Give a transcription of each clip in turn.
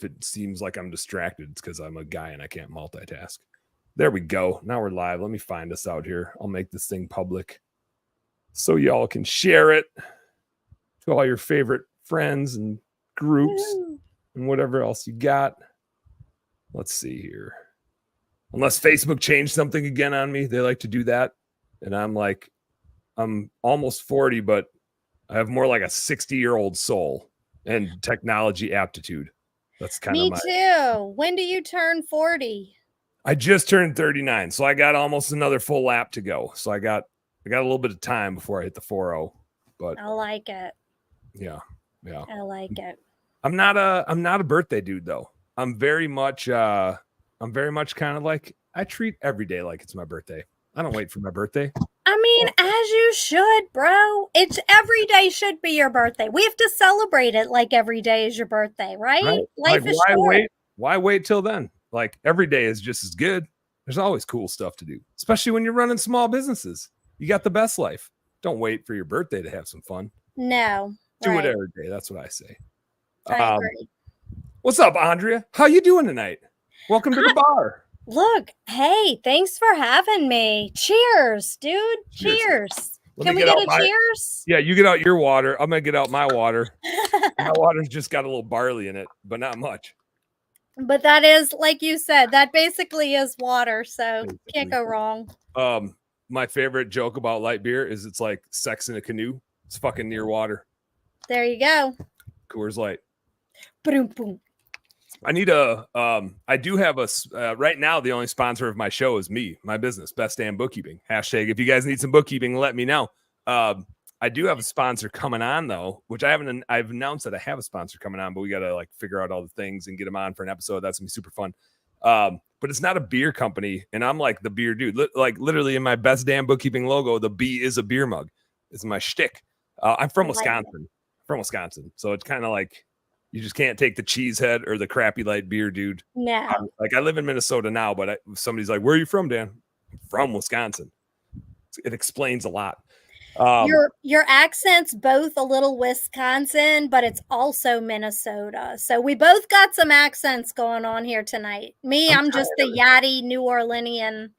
it seems like I'm distracted, it's because I'm a guy and I can't multitask. There we go. Now we're live. Let me find us out here. I'll make this thing public so y'all can share it to all your favorite friends and groups and whatever else you got. Let's see here. Unless Facebook changed something again on me, they like to do that. And I'm like, I'm almost 40, but I have more like a 60-year-old soul and technology aptitude. That's kind of me too. When do you turn 40? I just turned 39, so I got almost another full lap to go. So I got a little bit of time before I hit the 40. But I like it. Yeah. I like it. I'm not a birthday dude though. I'm very much kind of like, I treat every day like it's my birthday. I don't wait for my birthday. I mean, as you should, bro. It's every day should be your birthday. We have to celebrate it like every day is your birthday, right? Life is short. Why wait till then? Like every day is just as good. There's always cool stuff to do, especially when you're running small businesses. You got the best life. Don't wait for your birthday to have some fun. No. Do it every day. That's what I say. I agree. What's up, Andrea? How you doing tonight? Welcome to the bar. Look, hey, thanks for having me. Cheers, dude. Cheers. Can we get a cheers? Yeah, you get out your water. I'm going to get out my water. My water's just got a little barley in it, but not much. But that is, like you said, that basically is water, so can't go wrong. My favorite joke about light beer is it's like sex in a canoe. It's fucking near water. There you go. Coors Light. Boom, boom. I need I do have right now, the only sponsor of my show is me, my business, Best Damn Bookkeeping. Hashtag, if you guys need some bookkeeping, let me know. I do have a sponsor coming on though, which I've announced that I have a sponsor coming on, but we got to like figure out all the things and get them on for an episode. That's gonna be super fun. But it's not a beer company. And I'm like the beer dude, like literally in my Best Damn Bookkeeping logo, the B is a beer mug. It's my shtick. I'm from Wisconsin. So it's kind of like, you just can't take the cheesehead or the crappy light beer dude. No. Like I live in Minnesota now, but somebody's like, where are you from, Dan? I'm from Wisconsin. It explains a lot. Your accent's both a little Wisconsin, but it's also Minnesota. So we both got some accents going on here tonight. I'm just the yachty New Orleanian.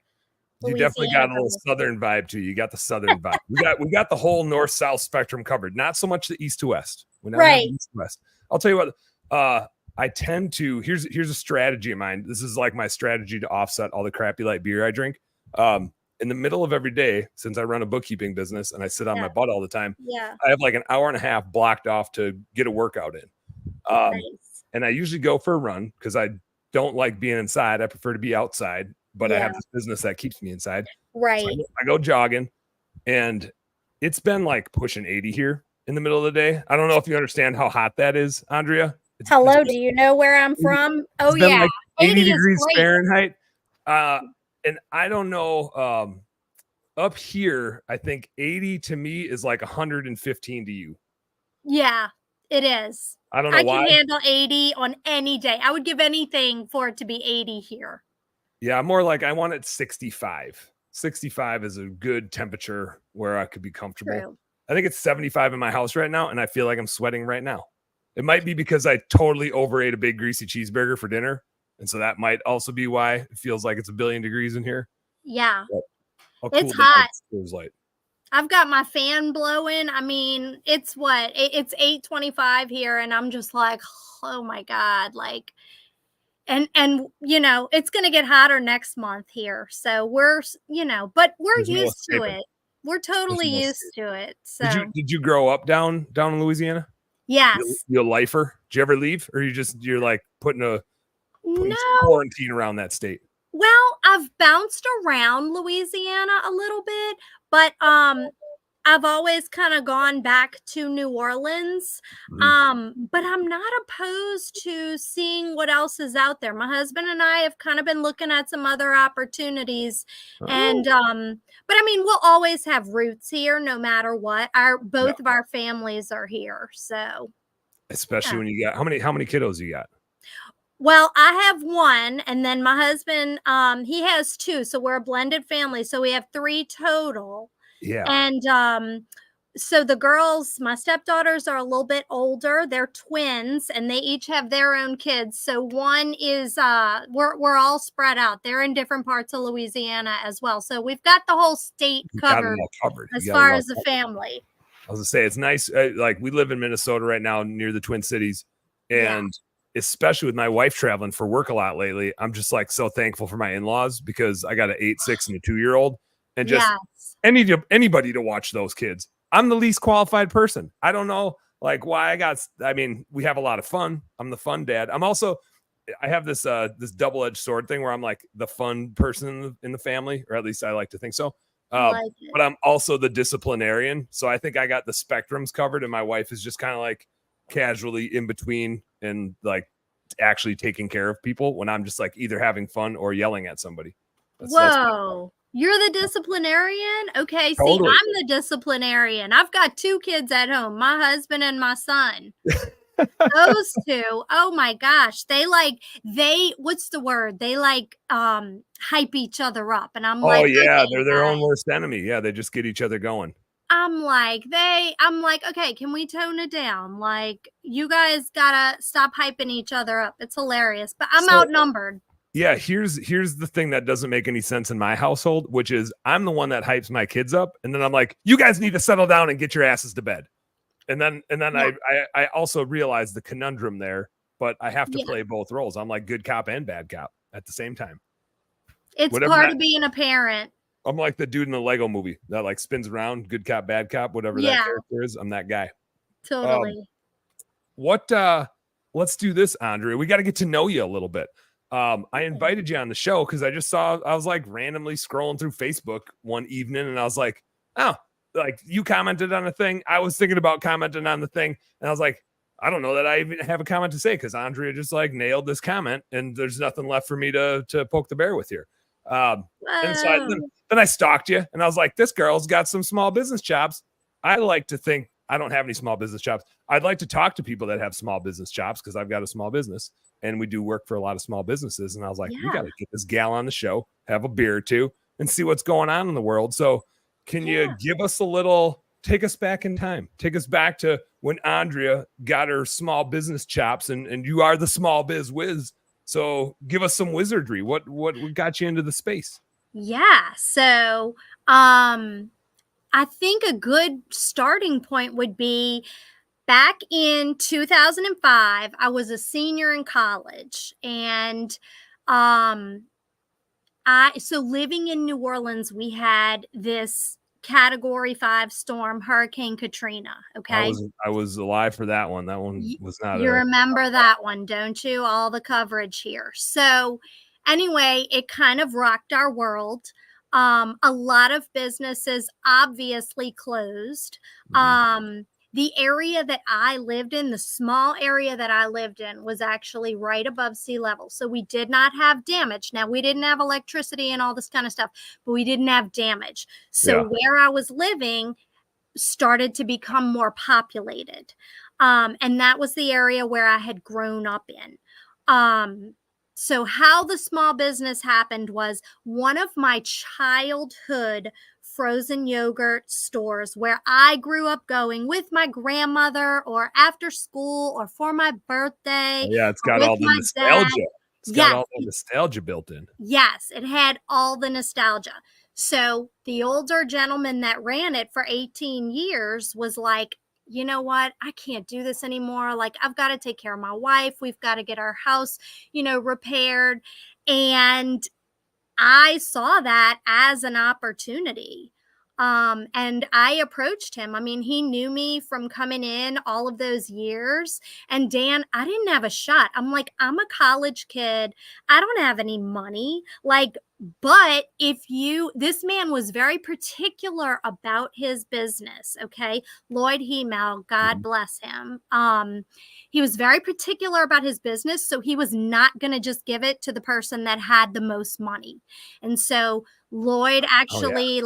You definitely got a little southern vibe too. You got the southern vibe. We got the whole north-south spectrum covered. Not so much the east to west. Right. East to west. I'll tell you what, I tend to, here's a strategy of mine. This is like my strategy to offset all the crappy light beer I drink. In the middle of every day, since I run a bookkeeping business and I sit on my butt all the time, I have like an hour and a half blocked off to get a workout in. Nice. And I usually go for a run because I don't like being inside. I prefer to be outside, but I have this business that keeps me inside. Right. So I go jogging, and it's been like pushing 80 here in the middle of the day. I don't know if you understand how hot that is, Andrea. Hello, do you know where I'm from? Oh, yeah. Like 80 degrees Fahrenheit. And I don't know, up here, I think 80 to me is like 115 to you. Yeah, it is. I don't know why. I can handle 80 on any day. I would give anything for it to be 80 here. Yeah, I'm more like I want it 65. 65 is a good temperature where I could be comfortable. True. I think it's 75 in my house right now, and I feel like I'm sweating right now. It might be because I totally overate a big greasy cheeseburger for dinner. And so that might also be why it feels like it's a billion degrees in here. Yeah. It's hot. Light. I've got my fan blowing. I mean, it's 8:25 here, and I'm just like, oh my God. Like, and you know, it's gonna get hotter next month here. So we're used to it. We're totally used to it. So did you grow up down in Louisiana? Yes. You a lifer? Did you ever leave? Or you're like putting some quarantine around that state? Well, I've bounced around Louisiana a little bit, but I've always kind of gone back to New Orleans. But I'm not opposed to seeing what else is out there. My husband and I have kind of been looking at some other opportunities. And but I mean, we'll always have roots here no matter what. Both of our families are here. So especially when you got how many kiddos you got? Well, I have one, and then my husband, he has two. So we're a blended family. So we have 3 total. Yeah. And so the girls, my stepdaughters are a little bit older. They're twins and they each have their own kids. So one is we're all spread out. They're in different parts of Louisiana as well. So we've got the whole state covered as far as the family. I was gonna say, it's nice. Like, we live in Minnesota right now near the Twin Cities, and especially with my wife traveling for work a lot lately, I'm just like so thankful for my in-laws, because I got an 8, 6, and a 2-year-old, and just anybody to watch those kids. I'm the least qualified person. I don't know like why I mean, we have a lot of fun. I'm the fun dad. I have this double-edged sword thing where I'm like the fun person in the family, or at least I like to think so. But I'm also the disciplinarian. So I think I got the spectrums covered, and my wife is just kind of like casually in between and like actually taking care of people when I'm just like either having fun or yelling at somebody. Whoa. You're the disciplinarian? Okay, totally. See, I'm the disciplinarian. I've got 2 kids at home, my husband and my son. Those 2, oh my gosh, what's the word? They like hype each other up, and I'm like, oh yeah, they're their own worst enemy. Yeah, they just get each other going. I'm like, okay, can we tone it down? Like, you guys gotta stop hyping each other up. It's hilarious, but I'm outnumbered. Yeah, here's the thing that doesn't make any sense in my household, which is I'm the one that hypes my kids up, and then I'm like, you guys need to settle down and get your asses to bed. And then I also realize the conundrum there, but I have to play both roles. I'm like good cop and bad cop at the same time. It's part of being a parent. I'm like the dude in the Lego movie that like spins around, good cop, bad cop, whatever that character is. I'm that guy. Totally. Let's do this, Andrea. We got to get to know you a little bit. I invited you on the show because I was like randomly scrolling through Facebook one evening, and I was like, oh, like you commented on a thing. I was thinking about commenting on the thing, and I was like, I don't know that I even have a comment to say, because Andrea just like nailed this comment, and there's nothing left for me to poke the bear with here. And so then I stalked you, and I was like, this girl's got some small business chops. I like to think I don't have any small business chops. I'd like to talk to people that have small business chops, because I've got a small business and we do work for a lot of small businesses. And I was like, we got to get this gal on the show, have a beer or two, and see what's going on in the world. So can you give us take us back in time? Take us back to when Andrea got her small business chops, and you are the SmallBizWhiz. So give us some wizardry. What got you into the space? Yeah. So, I think a good starting point would be back in 2005. I was a senior in college, and so living in New Orleans, we had this Category 5 storm, Hurricane Katrina. Okay, I was alive for that one. That one was not. You remember that one, don't you? All the coverage here. So anyway, it kind of rocked our world. A lot of businesses obviously closed. The area that I lived in, the small area that I lived in, was actually right above sea level. So we did not have damage. Now, we didn't have electricity and all this kind of stuff, but we didn't have damage. So where I was living started to become more populated. And that was the area where I had grown up in. So how the small business happened was one of my childhood frozen yogurt stores where I grew up going with my grandmother, or after school, or for my birthday. It's got all the nostalgia. It's got all the nostalgia built in. Yes, it had all the nostalgia. So the older gentleman that ran it for 18 years was like, you know what? I can't do this anymore. Like, I've got to take care of my wife. We've got to get our house, repaired. And I saw that as an opportunity. And I approached him. I mean, he knew me from coming in all of those years. And Dan, I didn't have a shot. I'm like, I'm a college kid. I don't have any money. Like, but this man was very particular about his business. Okay. Lloyd Hemel, God bless him. He was very particular about his business. So he was not going to just give it to the person that had the most money. And so Lloyd actually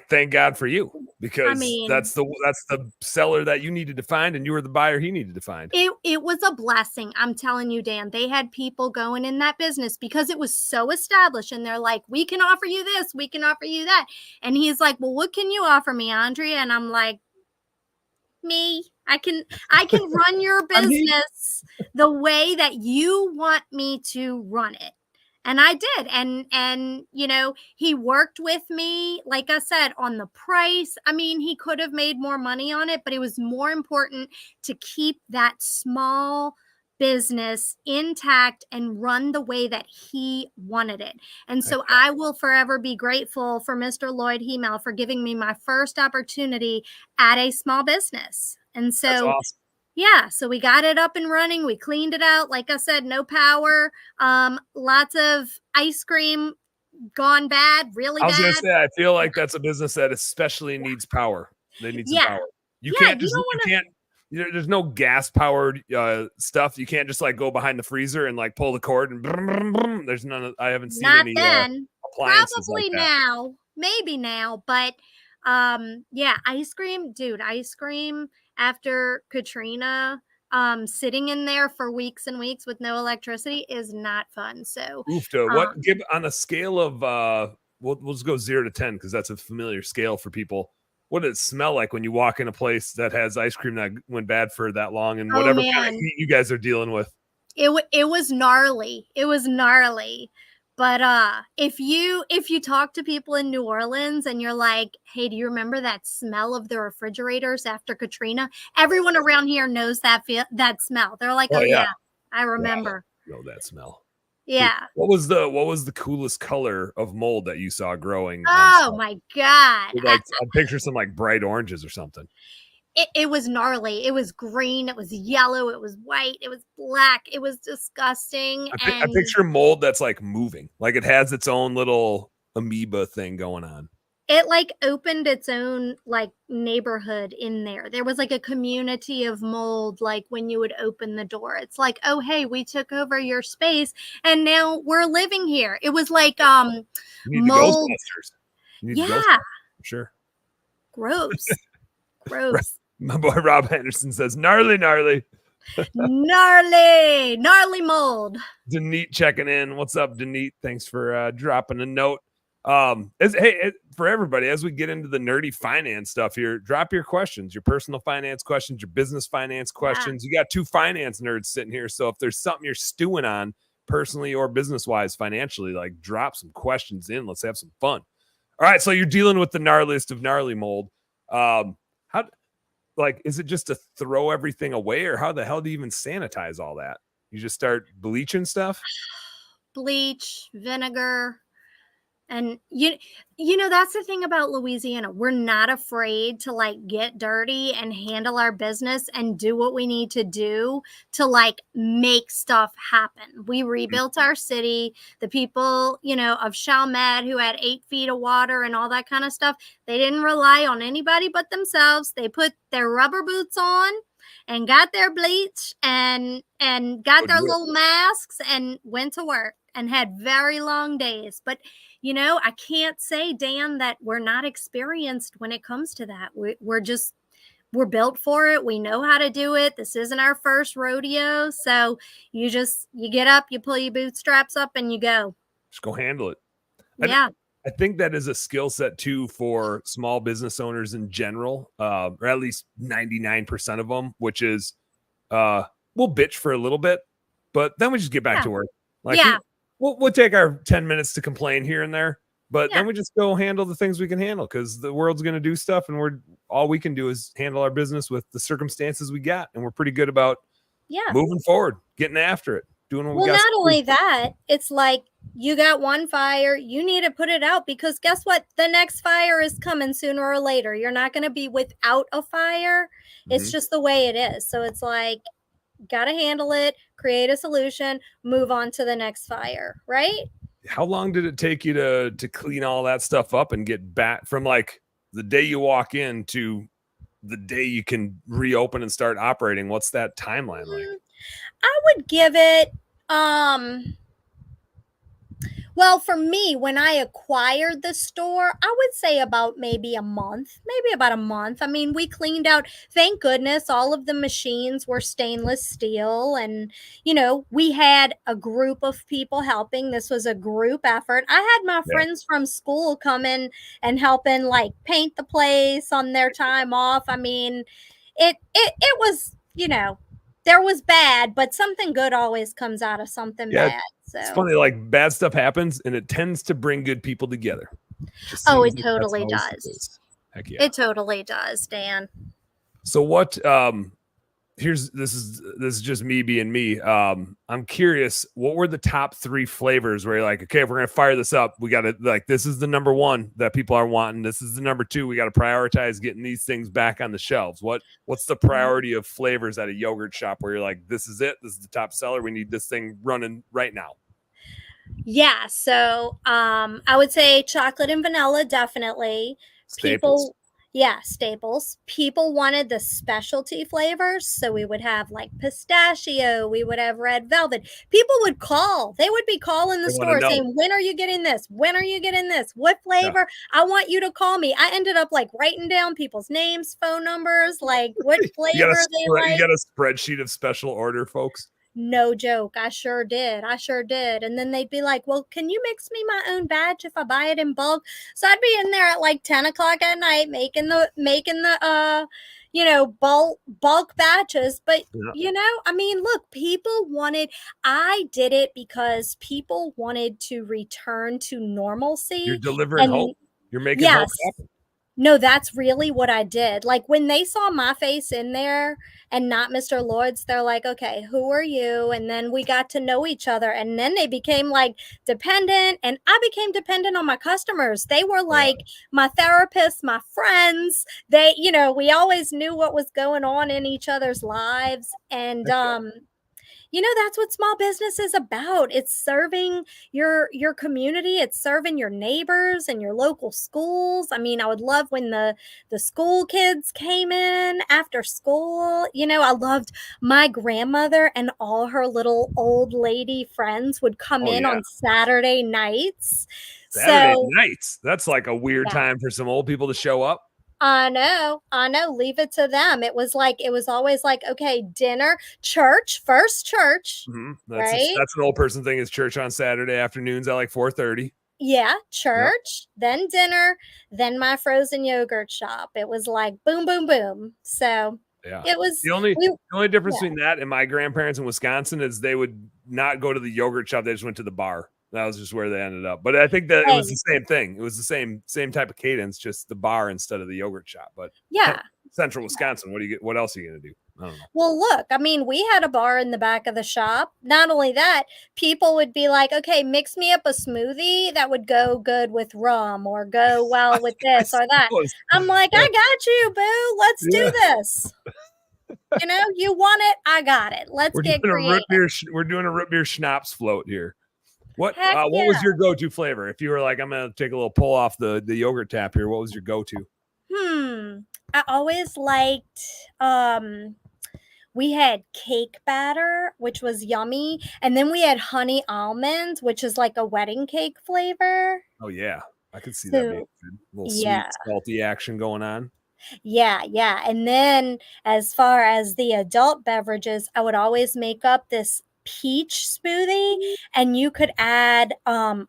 thank God for you, because that's the seller that you needed to find, and you were the buyer he needed to find. It was a blessing. I'm telling you, Dan, they had people going in that business because it was so established. established. And they're like, we can offer you this, we can offer you that. And he's like, well, what can you offer me, Andrea? And I'm like, me. I can run your business the way that you want me to run it. And I did. And you know, he worked with me, like I said, on the price. I mean, he could have made more money on it, but it was more important to keep that small business intact and run the way that he wanted it. And so I will forever be grateful for Mr. Lloyd Hemel for giving me my first opportunity at a small business. And so That's awesome. yeah, so we got it up and running. We cleaned it out. Like I said, no power. Lots of ice cream gone bad, really bad. I was going to say, I feel like that's a business that especially needs power. They need some power. You can't just, there's no gas powered stuff. You can't just like go behind the freezer and like pull the cord and brum, brum, brum. There's none of, I haven't seen any appliances probably like that. now, maybe now, but yeah, ice cream, dude, ice cream after Katrina, sitting in there for weeks and weeks with no electricity is not fun. So what give on a scale of we'll just go 0 to 10 because that's a familiar scale for people. What does it smell like when you walk in a place that has ice cream that went bad for that long and whatever kind of heat you guys are dealing with? It was gnarly. It was gnarly. But if you talk to people in New Orleans and you're like, hey, do you remember that smell of the refrigerators after Katrina? Everyone around here knows that smell. They're like, oh yeah, I remember. Wow. Know that smell. Yeah. What was the coolest color of mold that you saw growing? Oh my God. Like I picture some like bright oranges or something. It was gnarly. It was green. It was yellow. It was white. It was black. It was disgusting. I picture mold that's like moving, like it has its own little amoeba thing going on. It like opened its own like neighborhood in there. There was like a community of mold. Like when you would open the door, it's like, oh, hey, we took over your space and now we're living here. It was like mold. Yeah. Sure. Gross. Gross. My boy Rob Henderson says gnarly mold. Denise checking in. What's up, Denise? Thanks for dropping a note. For everybody, as we get into the nerdy finance stuff here, drop your questions, your personal finance questions, your business finance questions. You got two finance nerds sitting here, so if there's something you're stewing on personally or business wise financially, like drop some questions in. Let's have some fun. All right, so you're dealing with the gnarliest of gnarly mold. How, like, is it just to throw everything away, or how the hell do you even sanitize all that? You just start bleaching stuff? Bleach, vinegar. And you know, that's the thing about Louisiana. We're not afraid to like get dirty and handle our business and do what we need to do to like make stuff happen. We rebuilt our city. The people, you know, of Chalmette who had 8 feet of water and all that kind of stuff, they didn't rely on anybody but themselves. They put their rubber boots on and got their bleach and got their little masks and went to work and had very long days. But you know, I can't say, Dan, that we're not experienced when it comes to that. We're built for it. We know how to do it. This isn't our first rodeo. So you get up, you pull your bootstraps up and you go. Just go handle it. Yeah. I think that is a skill set too for small business owners in general, or at least 99% of them, which is we'll bitch for a little bit, but then we just get back to work. Like, we'll take our 10 minutes to complain here and there, but then we just go handle the things we can handle because the world's going to do stuff and all we can do is handle our business with the circumstances we got. And we're pretty good about moving forward, getting after it, doing what we got. Well, not only that, it's like you got one fire, you need to put it out because guess what? The next fire is coming sooner or later. You're not going to be without a fire. It's just the way it is. So it's like, got to handle it, create a solution, move on to the next fire, right? How long did it take you to clean all that stuff up and get back from like the day you walk in to the day you can reopen and start operating? What's that timeline like? I would give it Well, for me, when I acquired the store, I would say about maybe a month, maybe about a month. I mean, we cleaned out, thank goodness, all of the machines were stainless steel. And, we had a group of people helping. This was a group effort. I had my Yeah. friends from school come in and helping, like, paint the place on their time off. I mean, it was, there was bad, but something good always comes out of something Yeah. bad. It's So. funny, like bad stuff happens and it tends to bring good people together. Just Oh, seems it like that's totally always the does. case. Heck yeah. It totally does, Dan. So what this is just me being me. I'm curious, what were the top 3 flavors where you're like, okay, if we're gonna fire this up, we gotta, like, this is the number 1 that people are wanting. This is the number 2. We gotta prioritize getting these things back on the shelves. What's the priority of flavors at a yogurt shop where you're like, this is it, this is the top seller, we need this thing running right now? Yeah, so I would say chocolate and vanilla definitely. Staples. People, yeah, staples. People wanted the specialty flavors, so we would have like pistachio, we would have red velvet. People would call. They would be calling the They want to store know. saying, "When are you getting this? When are you getting this? What Yeah. flavor? I want you to call me." I ended up like writing down people's names, phone numbers, like what flavor they You like. got a spreadsheet of special order, folks. No joke. I sure did. I sure did. And then they'd be like, "Well, can you mix me my own batch if I buy it in bulk?" So I'd be in there at like 10 o'clock at night making the bulk batches. But Yeah. I mean, look, I did it because people wanted to return to You're normalcy. delivering hope. And You're making hope yes, happen. no, that's really what I did. Like when they saw my face in there and not Mr. Lloyd's, they're like, "Okay, who are you?" And then we got to know each other. And then they became like dependent, and I became dependent on my customers. They were Yeah. like my therapists, my friends. We always knew what was going on in each other's lives. And that's what small business is about. It's serving your community, it's serving your neighbors and your local schools. I mean, I would love when the school kids came in after school. I loved my grandmother and all her little old lady friends would come Oh in yeah. on Saturday nights. Saturday So, nights. That's like a weird yeah. time for some old people to show up. I know. Leave it to them. It was always like, okay, dinner, church, first church, Mm-hmm. right? That's an old person thing, is church on Saturday afternoons at like 4:30. Yeah, Yep. church, then dinner, then my frozen yogurt shop. It was like boom, boom, boom. So Yeah. it was, The only we, the only difference yeah, between that and my grandparents in Wisconsin is they would not go to the yogurt shop. They just went to the bar. That was just where they ended up. But I think that it was the hey, same thing. It was the same type of cadence, just the bar instead of the yogurt shop. But yeah. Central Wisconsin, what else are you gonna do? I don't know. Well, look, I mean, we had a bar in the back of the shop. Not only that, people would be like, okay, mix me up a smoothie that would go good with rum or go well with I this or that. suppose. I'm like, Yeah. I got you, boo. Let's Yeah. do this. You want it, I got it. Let's get creative. We're doing a root beer schnapps float here. What Heck what yeah. was your go-to flavor? If you were like, I'm gonna take a little pull off the yogurt tap here, what was your go-to? I always liked we had cake batter, which was yummy, and then we had honey almonds, which is like a wedding cake flavor. Oh yeah, I could see that being So, good. A little sweet, yeah. salty action going on. Yeah, yeah. And then as far as the adult beverages, I would always make up this peach smoothie, and you could add rum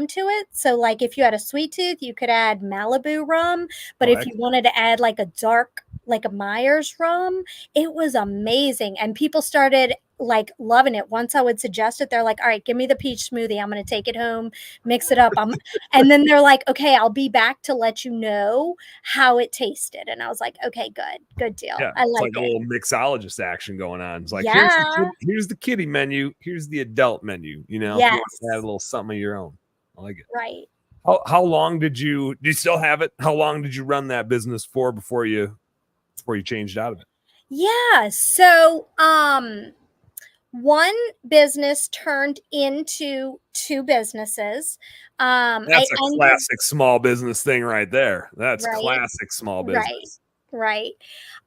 to it. So like if you had a sweet tooth, you could add Malibu rum, but Oh, if you wanted to add like a dark, like a Myers rum, it was amazing. And people started like loving it. Once I would suggest it, they're like, "All right, give me the peach smoothie. I'm going to take it home, mix it up." And then they're like, "Okay, I'll be back to let you know how it tasted." And I was like, "Okay, good deal. yeah, I it's like like a it." little mixologist action going on. It's like, Yeah. here's the kiddie menu, here's the adult menu. If you want to add a Yes. little something of your own, I like it. Right. How long do you still have it? How long did you run that business for before you changed out of it? Yeah. So, one business turned into two businesses. I That's a ended classic small business thing right there. That's right, classic small right, business. right.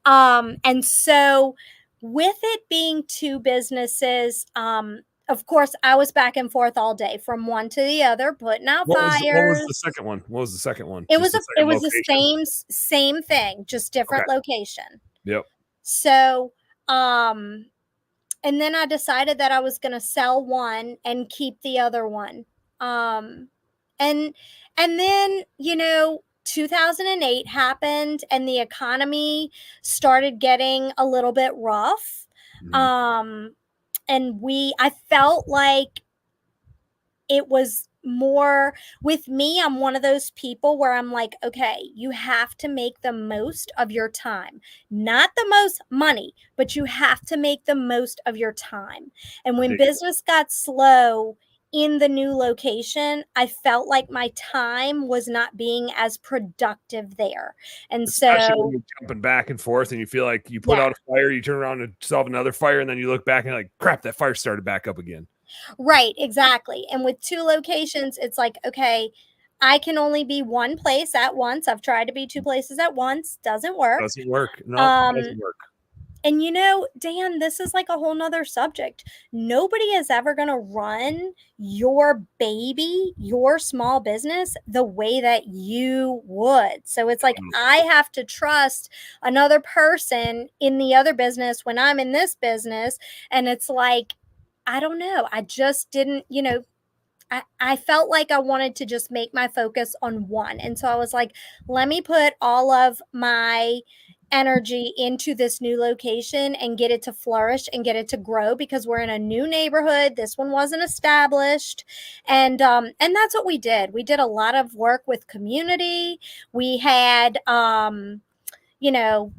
And so with it being two businesses, of course, I was back and forth all day from one to the other, putting out What fires. was the second one? What was the second one? It Just was the it second was the location? same thing, just Okay. different location. Yep. So, and then I decided that I was going to sell one and keep the other one. Um, and then 2008 happened and the economy started getting a little bit rough. Mhm. And I felt like it was more with me. I'm one of those people where I'm like, okay, you have to make the most of your time, not the most money, but you have to make the most of your time. And when business got slow in the new location, I felt like my time was not being as productive there. And Especially when so, you're jumping back and forth and you feel like you put yeah, out a fire, you turn around and solve another fire, and then you look back and like, crap, that fire started back up again. right, exactly. And with two locations, it's like, okay, I can only be one place at once. I've tried to be two places at once, doesn't work. Doesn't work. No, Um, doesn't work. and Dan, this is like a whole nother subject. Nobody is ever going to run your baby, your small business, the way that you would. So it's like I have to trust another person in the other business when I'm in this business. And it's like, I don't know. I just didn't, I felt like I wanted to just make my focus on one. And so I was like, let me put all of my energy into this new location and get it to flourish and get it to grow because we're in a new neighborhood. This one wasn't established. And that's what we did. We did a lot of work with community. We had you know,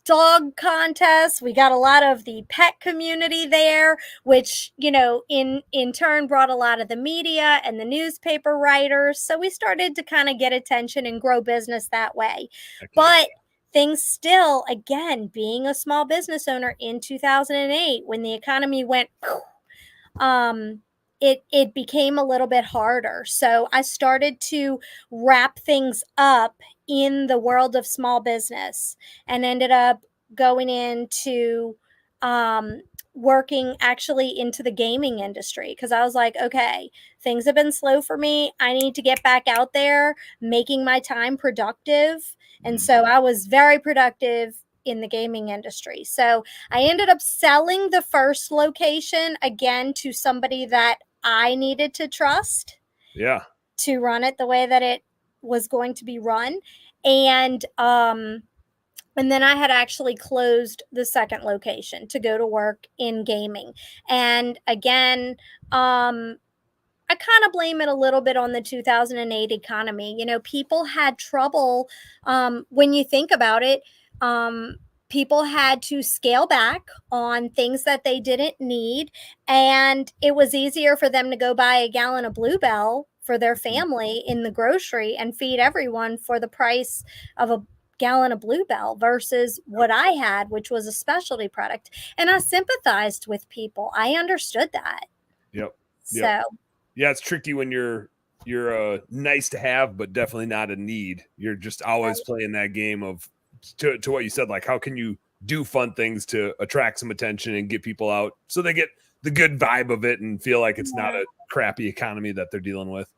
dog contests. We got a lot of the pet community there, which, in turn brought a lot of the media and the newspaper writers. So we started to kind of get attention and grow business that way. But things still, again, being a small business owner in 2008, when the economy went, um, it became a little bit harder. So I started to wrap things up in the world of small business and ended up going into um, working actually into the gaming industry because I was like, okay, things have been slow for me. I need to get back out there, making my time productive. And so I was very productive in the gaming industry. So I ended up selling the first location again to somebody that I needed to trust. Yeah. To run it the way that it was going to be run. And then I had actually closed the second location to go to work in gaming. And again, I kind of blame it a little bit on the 2008 economy. People had trouble when you think about it. People had to scale back on things that they didn't need, and it was easier for them to go buy a gallon of Bluebell for their family in the grocery and feed everyone for the price of a gallon of Bluebell versus what I had, which was a specialty product. And I sympathized with people. I understood that. Yep. So, Yeah, it's tricky when you're nice to have, but definitely not a need. You're just always playing that game of to what you said, like how can you do fun things to attract some attention and get people out so they get the good vibe of it and feel like it's not a crappy economy that they're dealing with.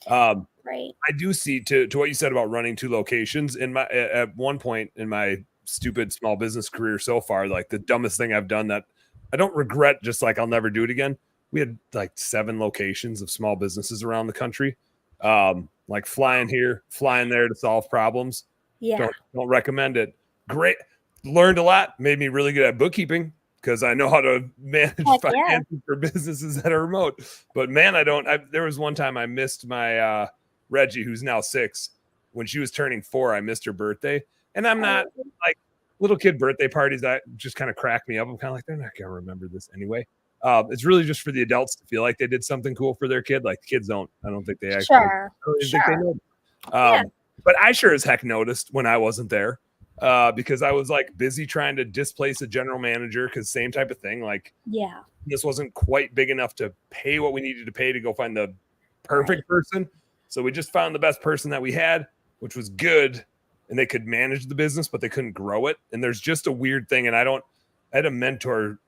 right. I do see to what you said about running two locations in my at one point in my stupid small business career so far, like the dumbest thing I've done that I don't regret, just like I'll never do it again. We had like 7 locations of small businesses around the country. Like flying here, flying there to solve problems. Yeah. Don't recommend it. Great. Learned a lot, made me really good at bookkeeping because I know how to manage finances for businesses that are remote. But man, there was one time I missed my Reggie, who's now 6. When she was turning 4, I missed her birthday. And I'm not like little kid birthday parties that just kind of crack me up. I'm kind of like, they're not going to remember this anyway. It's really just for the adults to feel like they did something cool for their kid. Like kids don't, I don't think they actually, I don't even think they know. But I sure as heck noticed when I wasn't there because I was like busy trying to displace a general manager because same type of thing. Like, this wasn't quite big enough to pay what we needed to pay to go find the perfect person. So we just found the best person that we had, which was good. And they could manage the business, but they couldn't grow it. And there's just a weird thing. And I had a mentor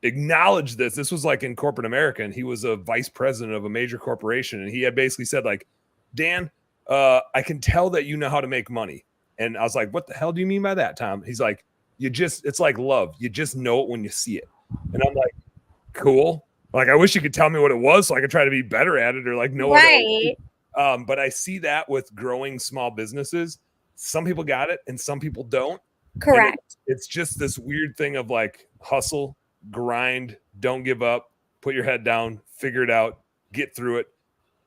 acknowledged this. This was like in corporate America, and he was a vice president of a major corporation, and he had basically said like, Dan, I can tell that you know how to make money. And I was like, what the hell do you mean by that, Tom? He's like, it's like love. You just know it when you see it. And I'm like, cool. Like, I wish you could tell me what it was so I could try to be better at it or like know right. what. But I see that with growing small businesses. Some people got it and some people don't. Correct. It's just this weird thing of like hustle, grind, don't give up, put your head down, figure it out, get through it.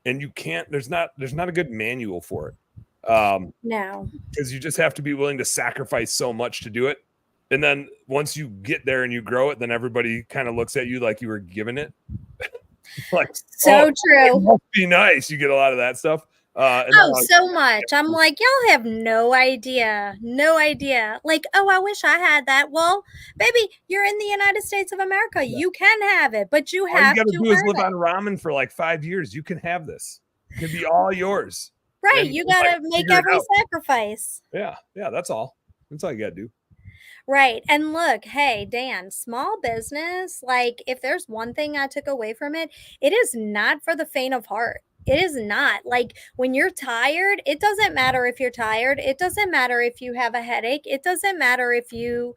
And you can't, there's not a good manual for it. No, because you just have to be willing to sacrifice so much to do it. And then once you get there and you grow it, then everybody kind of looks at you like you were given it. Like, so true. It must be nice. You get a lot of that stuff. So much. I'm like, y'all have no idea. Like, oh, I wish I had that. Well, baby, you're in the United States of America. Yeah. You can have it, but you have to. All you got to do is live on ramen for like 5 years. You can have this. It can be all yours. Right. You got to make every sacrifice. Yeah. That's all. That's all you got to do. Right. And look, hey, Dan, small business, like if there's one thing I took away from it, it is not for the faint of heart. It is not. Like when you're tired, it doesn't matter if you're tired. It doesn't matter if you have a headache. It doesn't matter if you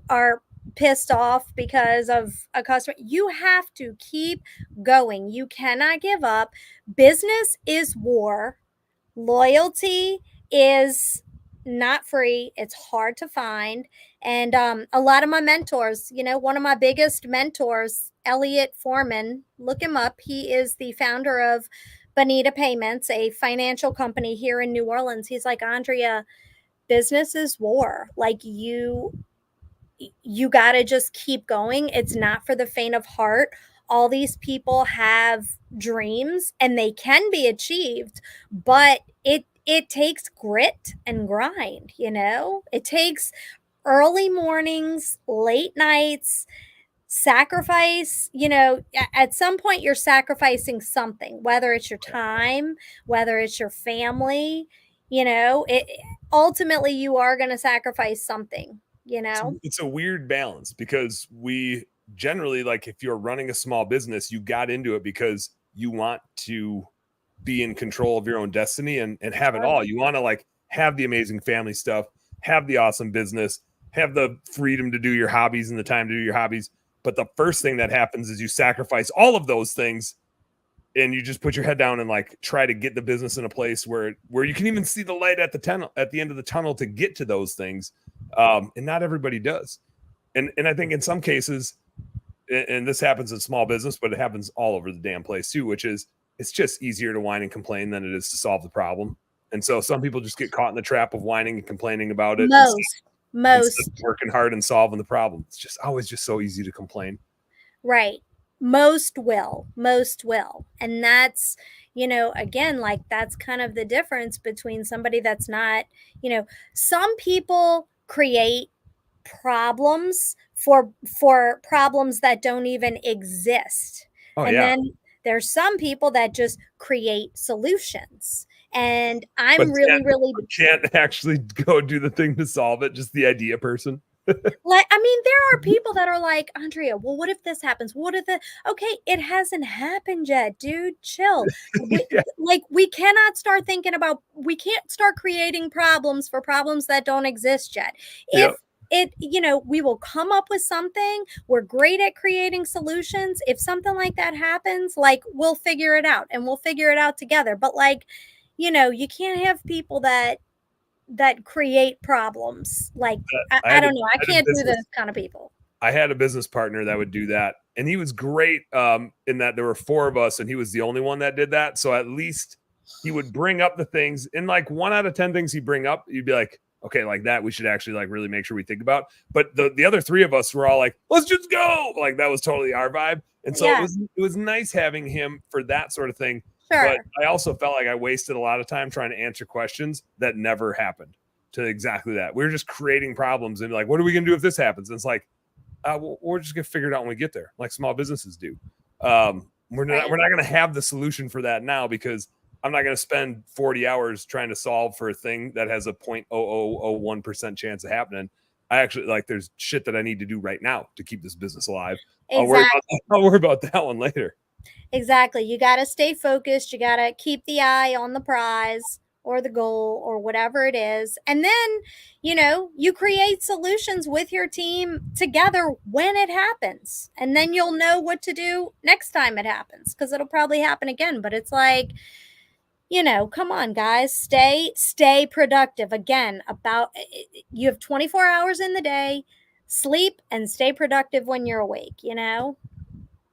are pissed off because of a customer. You have to keep going. You cannot give up. Business is war. Loyalty is not free. It's hard to find. And a lot of my mentors, one of my biggest mentors, Elliot Foreman, look him up. He is the founder of Bonita Payments, a financial company here in New Orleans. He's like, Andrea, business is war. Like you got to just keep going. It's not for the faint of heart. All these people have dreams and they can be achieved, but it takes grit and grind, it takes early mornings, late nights, sacrifice, at some point you're sacrificing something, whether it's your time, whether it's your family, ultimately you are going to sacrifice something, It's a weird balance because we generally, like if you're running a small business, you got into it because you want to be in control of your own destiny and have it all. You want to like have the amazing family stuff, have the awesome business, have the freedom to do your hobbies and the time to do your hobbies. But the first thing that happens is you sacrifice all of those things and you just put your head down and like try to get the business in a place where you can even see the light at the end of the tunnel to get to those things. And not everybody does. And I think in some cases, and this happens in small business, but it happens all over the damn place too, which is it's just easier to whine and complain than it is to solve the problem. And so some people just get caught in the trap of whining and complaining about it. Most working hard and solving the problem. It's just always just so easy to complain. Right. Most will. And that's, again, like that's kind of the difference between somebody that's not, some people create problems for problems that don't even exist. Then there's some people that just create solutions. And I'm really can't actually go do the thing to solve it, just the idea person. Like, I mean, there are people that are like, Andrea, well, what if this happens? Okay, it hasn't happened yet, dude, chill. We cannot start we can't start creating problems for problems that don't exist yet. We will come up with something. We're great at creating solutions. If something like that happens, like we'll figure it out and we'll figure it out together. But like, you can't have people that create problems. Like, I don't know. I can't do those kind of people. I had a business partner that would do that. And he was great in that there were 4 of us and he was the only one that did that. So at least he would bring up the things. And like 1 out of 10 things he'd bring up, you'd be like, okay, like that we should actually like really make sure we think about. But the other 3 of us were all like, let's just go. Like that was totally our vibe. And so it was nice having him for that sort of thing. Sure. But I also felt like I wasted a lot of time trying to answer questions that never happened to exactly that. We were just creating problems and like, what are we going to do if this happens? And it's like, we're just going to figure it out when we get there, like small businesses do. We're not going to have the solution for that now because I'm not going to spend 40 hours trying to solve for a thing that has a 0.0001% chance of happening. I actually like there's shit that I need to do right now to keep this business alive. Exactly. I'll worry about that one later. Exactly. You got to stay focused. You got to keep the eye on the prize or the goal or whatever it is. And then, you create solutions with your team together when it happens. And then you'll know what to do next time it happens, because it'll probably happen again. But it's like, come on, guys, stay productive. Again, you have 24 hours in the day, sleep and stay productive when you're awake.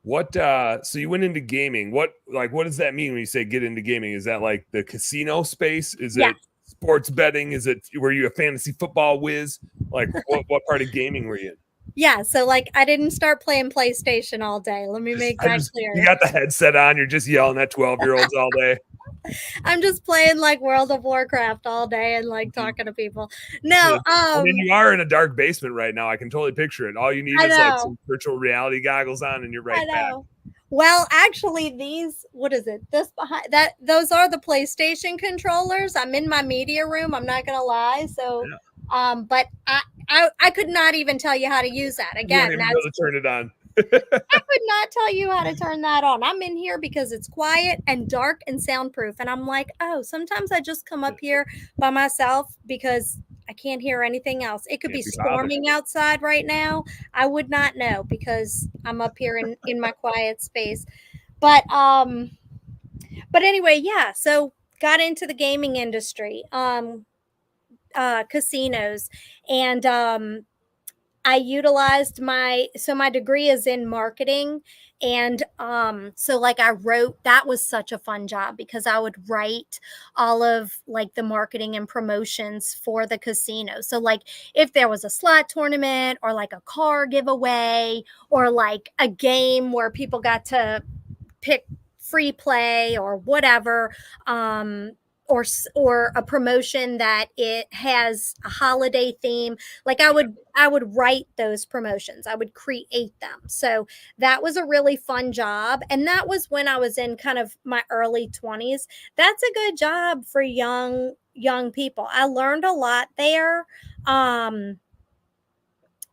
What so you went into gaming. What does that mean when you say get into gaming? Is that like the casino space? Is Yeah. it sports betting? Were you a fantasy football whiz? Like what part of gaming were you in? Yeah, so like I didn't start playing PlayStation all day. Let me make that clear. You got the headset on, you're just yelling at 12-year-olds all day. I'm just playing like World of Warcraft all day and like talking to people. No, I mean, you are in a dark basement right now. I can totally picture it. All you need is like some virtual reality goggles on and you're right back. Well, actually, what is it? Those are the PlayStation controllers. I'm in my media room. I'm not gonna lie. So, yeah. But I could not even tell you how to use that. Again, you wouldn't even be able to turn it on. I could not tell you how to turn that on. I'm in here because it's quiet and dark and soundproof. And I'm like, sometimes I just come up here by myself because I can't hear anything else. It could be storming outside right now. I would not know because I'm up here in my quiet space. But anyway, yeah. So got into the gaming industry, casinos, and I utilized my degree is in marketing. And so like that was such a fun job because I would write all of like the marketing and promotions for the casino. So like if there was a slot tournament or like a car giveaway or like a game where people got to pick free play or whatever, or a promotion that it has a holiday theme, like I would write those promotions. I would create them. So that was a really fun job, and that was when I was in kind of my early 20s. That's a good job for young people. I learned a lot there,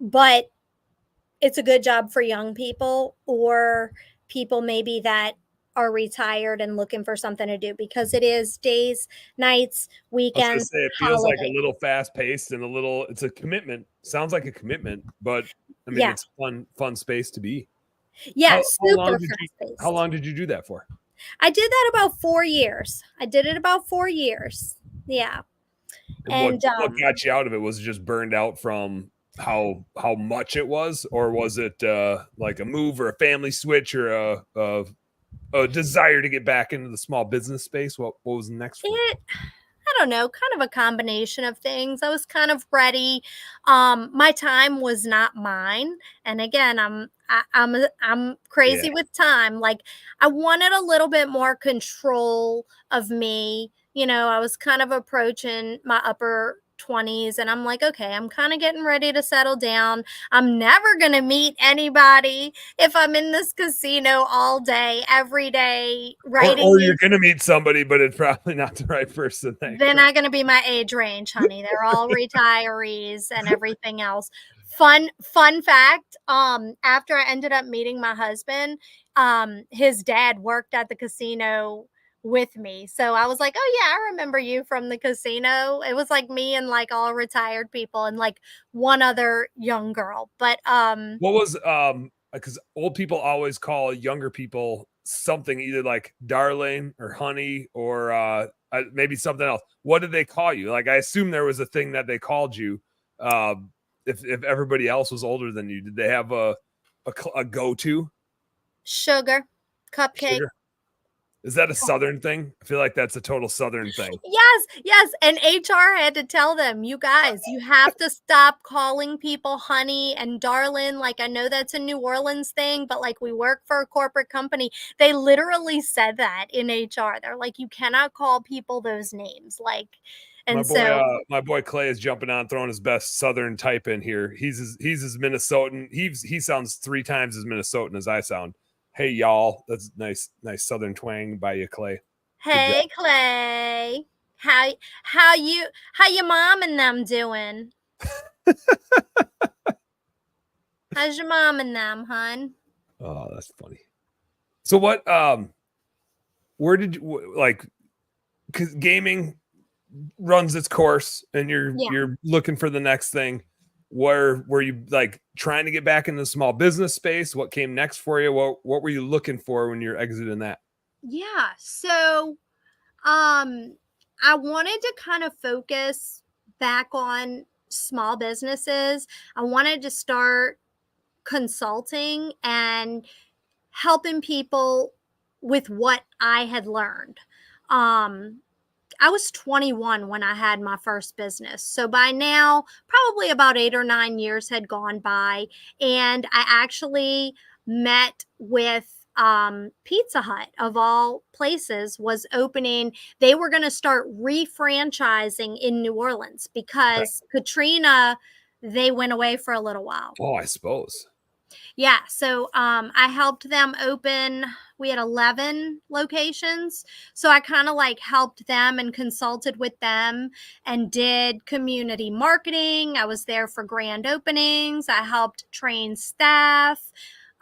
but it's a good job for young people or people maybe that are retired and looking for something to do, because it is days, nights, weekends. I was gonna say, it feels like a little fast paced and it's a commitment. Sounds like a commitment, but I mean, it's fun space to be. Yeah, how long did you do that for? I did that about 4 years. Yeah. And what got you out of it? Was it just burned out from how much it was, or was it like a move or a family switch or a desire to get back into the small business space? What was the next one? I don't know, kind of a combination of things. I was kind of ready. My time was not mine, and again, I'm crazy with time. Like I wanted a little bit more control of me. I was kind of approaching my upper 20s, and I'm like, okay, I'm kind of getting ready to settle down. I'm never going to meet anybody if I'm in this casino all day, every day, writing. Or you're going to meet somebody, but it's probably not the right person. They're not going to be my age range, honey. They're all retirees and everything else. Fun fact, after I ended up meeting my husband, his dad worked at the casino with me. So I was like, oh yeah, I remember you from the casino. It was like me and like all retired people and like one other young girl. But what was because old people always call younger people something, either like darling or honey or maybe something else. What did they call you? Like I assume there was a thing that they called you. If everybody else was older than you, did they have a go-to? Sugar, cupcake. Sugar. Is that a Southern thing? I feel like that's a total Southern thing. Yes. And HR had to tell them, you guys, you have to stop calling people honey and darling. Like, I know that's a New Orleans thing, but like we work for a corporate company. They literally said that in HR. They're like, you cannot call people those names. Like, and my boy Clay is jumping on, throwing his best Southern type in here. He's as Minnesotan. He sounds 3 times as Minnesotan as I sound. Hey y'all, that's nice Southern twang by you, Clay. Hey Clay, how your mom and them doing? How's your mom and them, hun? Oh, that's funny. So what? Where did you like? Because gaming runs its course, and Yeah. you're looking for the next thing. Where were you like trying to get back into the small business space? What came next for you? What were you looking for when you're exiting that? Yeah. So, I wanted to kind of focus back on small businesses. I wanted to start consulting and helping people with what I had learned. Um, I was 21 when I had my first business. So by now, probably about 8 or 9 years had gone by. And I actually met with Pizza Hut, of all places, was opening. They were going to start refranchising in New Orleans Okay. because Katrina, they went away for a little while. Oh, I suppose. Yeah, so I helped them open. We had 11 locations. So I kind of like helped them and consulted with them and did community marketing. I was there for grand openings. I helped train staff.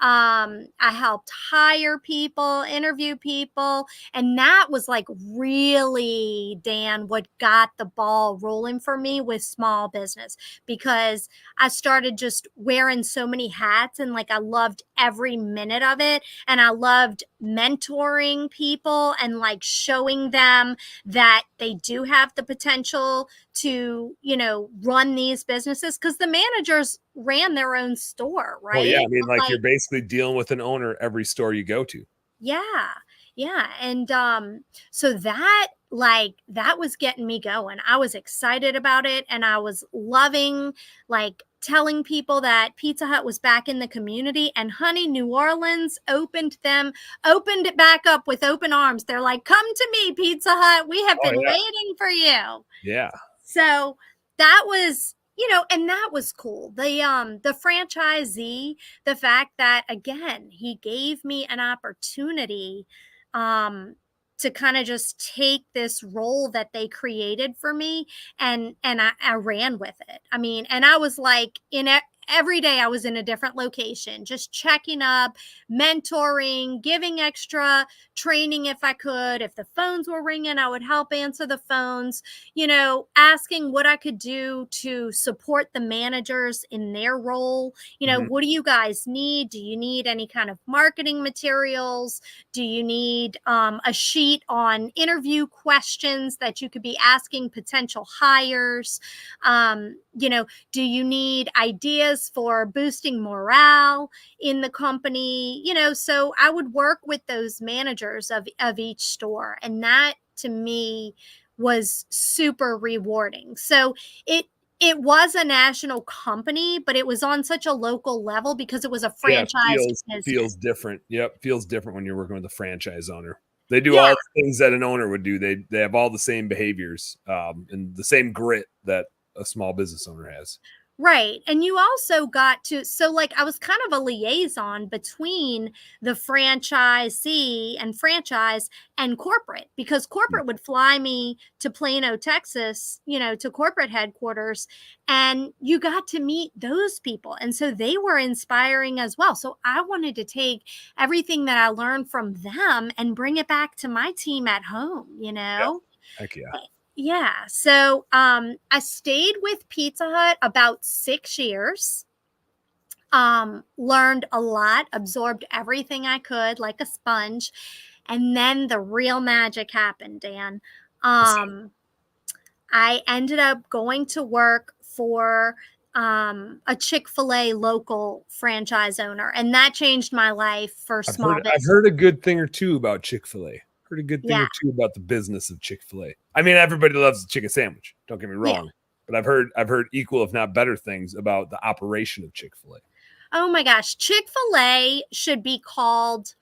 I helped hire people, interview people. And that was like really, Dan, what got the ball rolling for me with small business, because I started just wearing so many hats, and like I loved every minute of it. And I loved mentoring people and like showing them that they do have the potential to, run these businesses, because the managers ran their own store, Well, yeah. right? I mean, But like you're like, basically dealing with an owner every store you go to. yeah. Yeah. And so that was getting me going. I was excited about it, and I was loving like telling people that Pizza Hut was back in the community. And honey, New Orleans opened it back up with open arms. They're like, "Come to me, Pizza Hut. We have Oh been yeah, waiting for you." yeah, So that was, and that was cool. The franchisee, the fact that again, he gave me an opportunity um to kind of just take this role that they created for me, and I ran with it. I mean, and I was like every day I was in a different location, just checking up, mentoring, giving extra training if I could. If the phones were ringing, I would help answer the phones, asking what I could do to support the managers in their role. hmm What do you guys need? Do you need any kind of marketing materials? Do you need a sheet on interview questions that you could be asking potential hires? Do you need ideas for boosting morale in the company? So I would work with those managers of each store. And that to me was super rewarding. So it was a national company, but it was on such a local level because it was a Yeah, franchised feels business. different. Yep, feels different when you're working with a franchise owner. They do Yeah. all the things that an owner would do. They have all the same behaviors, and the same grit that a small business owner has. Right. And you also got to, so like I was kind of a liaison between the franchisee and franchise and corporate, because corporate would fly me to Plano, Texas, to corporate headquarters, and you got to meet those people. And so they were inspiring as well. So I wanted to take everything that I learned from them and bring it back to my team at home, Yeah, heck yeah. Yeah. So I stayed with Pizza Hut about 6 years. Learned a lot, absorbed everything I could like a sponge. And then the real magic happened, Dan. Um, I ended up going to work for a Chick-fil-A local franchise owner, and that changed my life for small I've business. heard a good thing or two about Chick-fil-A. Heard a good thing Yeah. or two about the business of Chick-fil-A. I mean, everybody loves the chicken sandwich. Don't get me Yeah. wrong, but I've heard equal, if not better, things about the operation of Chick-fil-A. Oh my gosh. Chick-fil-A should be called,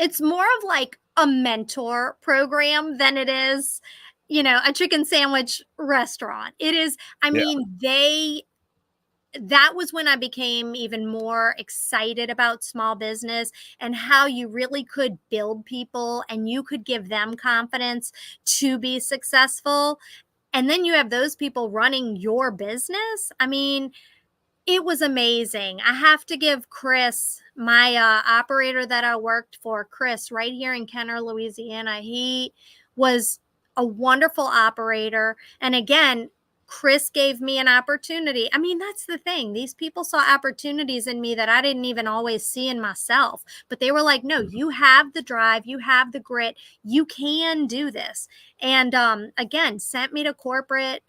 it's more of like a mentor program than it is, a chicken sandwich restaurant. It is, I Yeah, mean, that was when I became even more excited about small business and how you really could build people and you could give them confidence to be successful. And then you have those people running your business. I mean, it was amazing. I have to give Chris, my operator that I worked for, Chris, right here in Kenner, Louisiana. He was a wonderful operator. And again, Chris gave me an opportunity. I mean, that's the thing. These people saw opportunities in me that I didn't even always see in myself. But they were like, no, you have the drive, you have the grit, you can do this. And again, sent me to corporate.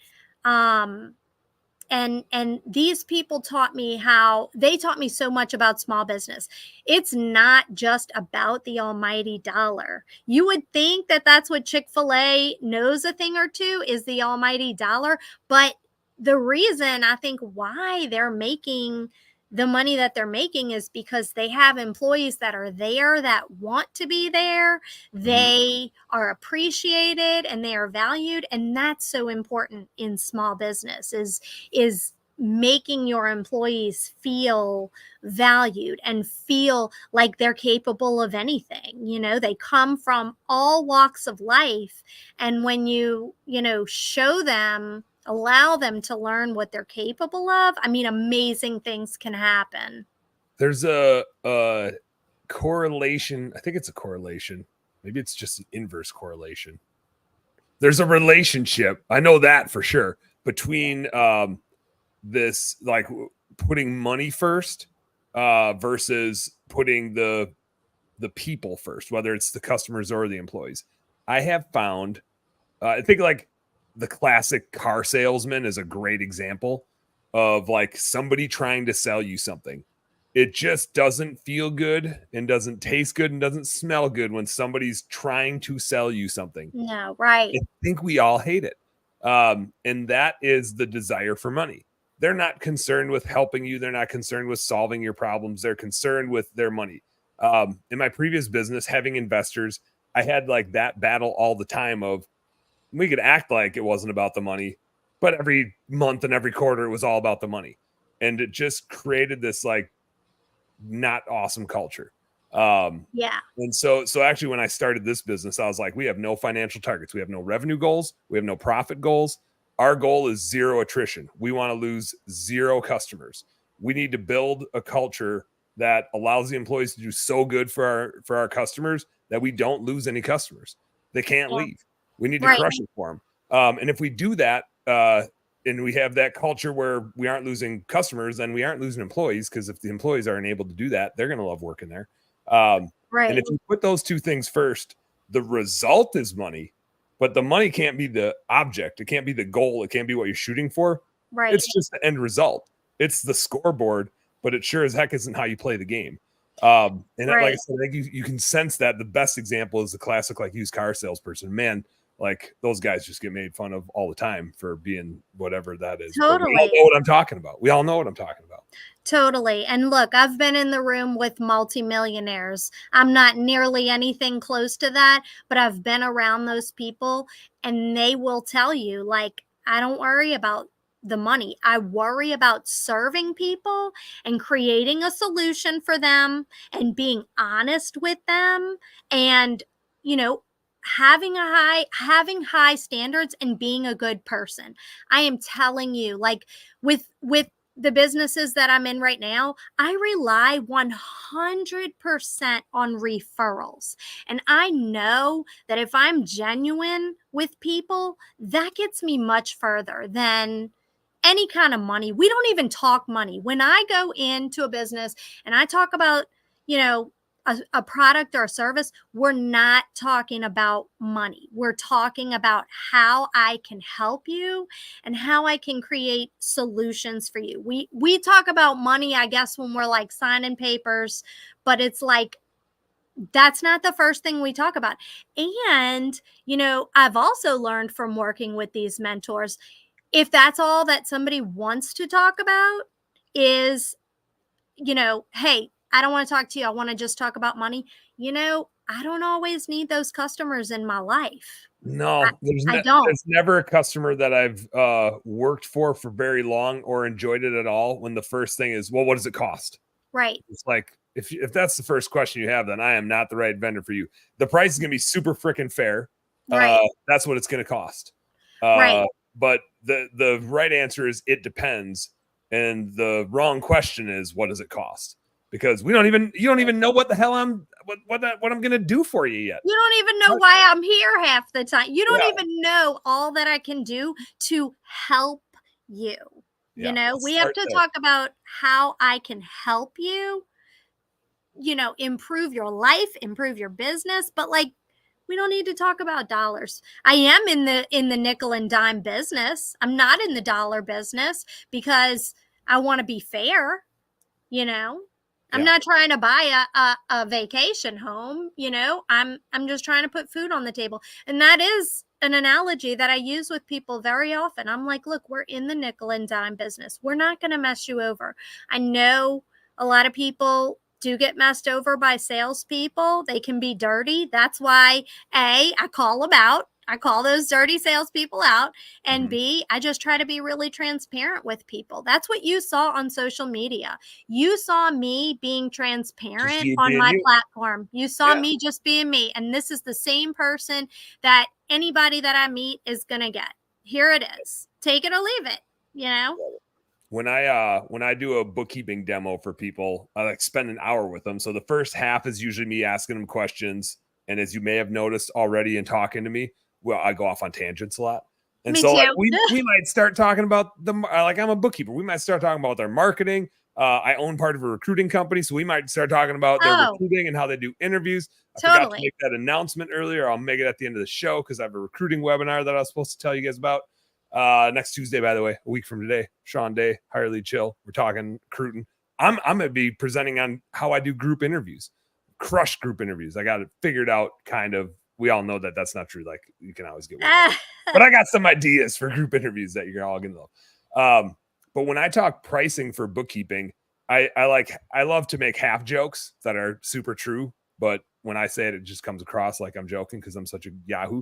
And these people taught me so much about small business. It's not just about the almighty dollar. You would think that that's what Chick-fil-A knows a thing or two, is the almighty dollar. But the reason I think why they're making the money that they're making is because they have employees that are there, that want to be there. They are appreciated and they are valued. And that's so important in small business, is making your employees feel valued and feel like they're capable of anything. They come from all walks of life. And when you show them, allow them to learn what they're capable of, I mean, amazing things can happen. There's a correlation. I think it's a correlation. Maybe it's just an inverse correlation. There's a relationship, I know that for sure, between this, like, putting money first versus putting the people first, whether it's the customers or the employees. I have found, I think, like, the classic car salesman is a great example of, like, somebody trying to sell you something. It just doesn't feel good and doesn't taste good and doesn't smell good when somebody's trying to sell you something. No, right. I think we all hate it. And that is the desire for money. They're not concerned with helping you. They're not concerned with solving your problems. They're concerned with their money. In my previous business, having investors, I had, like, that battle all the time of, we could act like it wasn't about the money, but every month and every quarter, it was all about the money. And it just created this, like, not awesome culture. Yeah. And so actually, when I started this business, I was like, we have no financial targets. We have no revenue goals. We have no profit goals. Our goal is zero attrition. We want to lose zero customers. We need to build a culture that allows the employees to do so good for our customers that we don't lose any customers. They can't leave. We need to crush it for them. And if we do that, and we have that culture where we aren't losing customers, then we aren't losing employees, because if the employees aren't able to do that, they're going to love working there. And if you put those two things first, the result is money, but the money can't be the object. It can't be the goal. It can't be what you're shooting for. Right. It's just the end result. It's the scoreboard, but it sure as heck isn't how you play the game. And like I said, I think you can sense that. The best example is the classic, like, used car salesperson. Man, like, those guys just get made fun of all the time for being whatever that is. Totally. We all know what I'm talking about. We all know what I'm talking about. Totally. And look, I've been in the room with multimillionaires. I'm not nearly anything close to that, but I've been around those people, and they will tell you, like, I don't worry about the money. I worry about serving people and creating a solution for them and being honest with them, and, having high standards and being a good person. I am telling you, like, with the businesses that I'm in right now, I rely 100% on referrals. And I know that if I'm genuine with people, that gets me much further than any kind of money. We don't even talk money. When I go into a business and I talk about, a product or a service, we're not talking about money. We're talking about how I can help you and how I can create solutions for you. We talk about money, I guess, when we're, like, signing papers, but it's like, that's not the first thing we talk about. And, I've also learned from working with these mentors, if that's all that somebody wants to talk about is, hey, I don't want to talk to you, I want to just talk about money. I don't always need those customers in my life. No, I don't. There's never a customer that I've worked for very long or enjoyed it at all when the first thing is, well, what does it cost? Right. It's like, if that's the first question you have, then I am not the right vendor for you. The price is going to be super freaking fair. Right. That's what it's going to cost. Right. But the right answer is it depends. And the wrong question is, what does it cost? Because you don't even know what the hell what I'm gonna do for you yet. You don't even know why I'm here half the time. You don't Yeah. even know all that I can do to help you. You Yeah, know, let's we have start to there. talk about how I can help you, improve your life, improve your business, but like we don't need to talk about dollars. I am in the nickel and dime business. I'm not in the dollar business because I want to be fair, you know. I'm Yeah. not trying to buy a vacation home, I'm just trying to put food on the table. And that is an analogy that I use with people very often. I'm like, look, we're in the nickel and dime business. We're not going to mess you over. I know a lot of people do get messed over by salespeople. They can be dirty. That's why I call them out. I call those dirty salespeople out. And B, I just try to be really transparent with people. That's what you saw on social media. You saw me being transparent on my platform. You saw me just being me. And this is the same person that anybody that I meet is going to get. Here it is. Take it or leave it, you know? When I do a bookkeeping demo for people, I like spend an hour with them. So the first half is usually me asking them questions. And as you may have noticed already in talking to me, well, I go off on tangents a lot. And Me so like, too. we might start talking about like I'm a bookkeeper. We might start talking about their marketing. I own part of a recruiting company, so we might start talking about their Oh, recruiting and how they do interviews. I forgot to totally. make that announcement earlier. I'll make it at the end of the show because I have a recruiting webinar that I was supposed to tell you guys about. Next Tuesday, by the way, a week from today, Sean Day, Hire Lead Chill. We're talking recruiting. I'm gonna be presenting on how I do group interviews, crush group interviews. I got it figured out, kind of. We all know that that's not true. Like you can always get work, but I got some ideas for group interviews that you're all gonna love. But when I talk pricing for bookkeeping, I love to make half jokes that are super true, but when I say it, it just comes across like I'm joking because I'm such a Yahoo.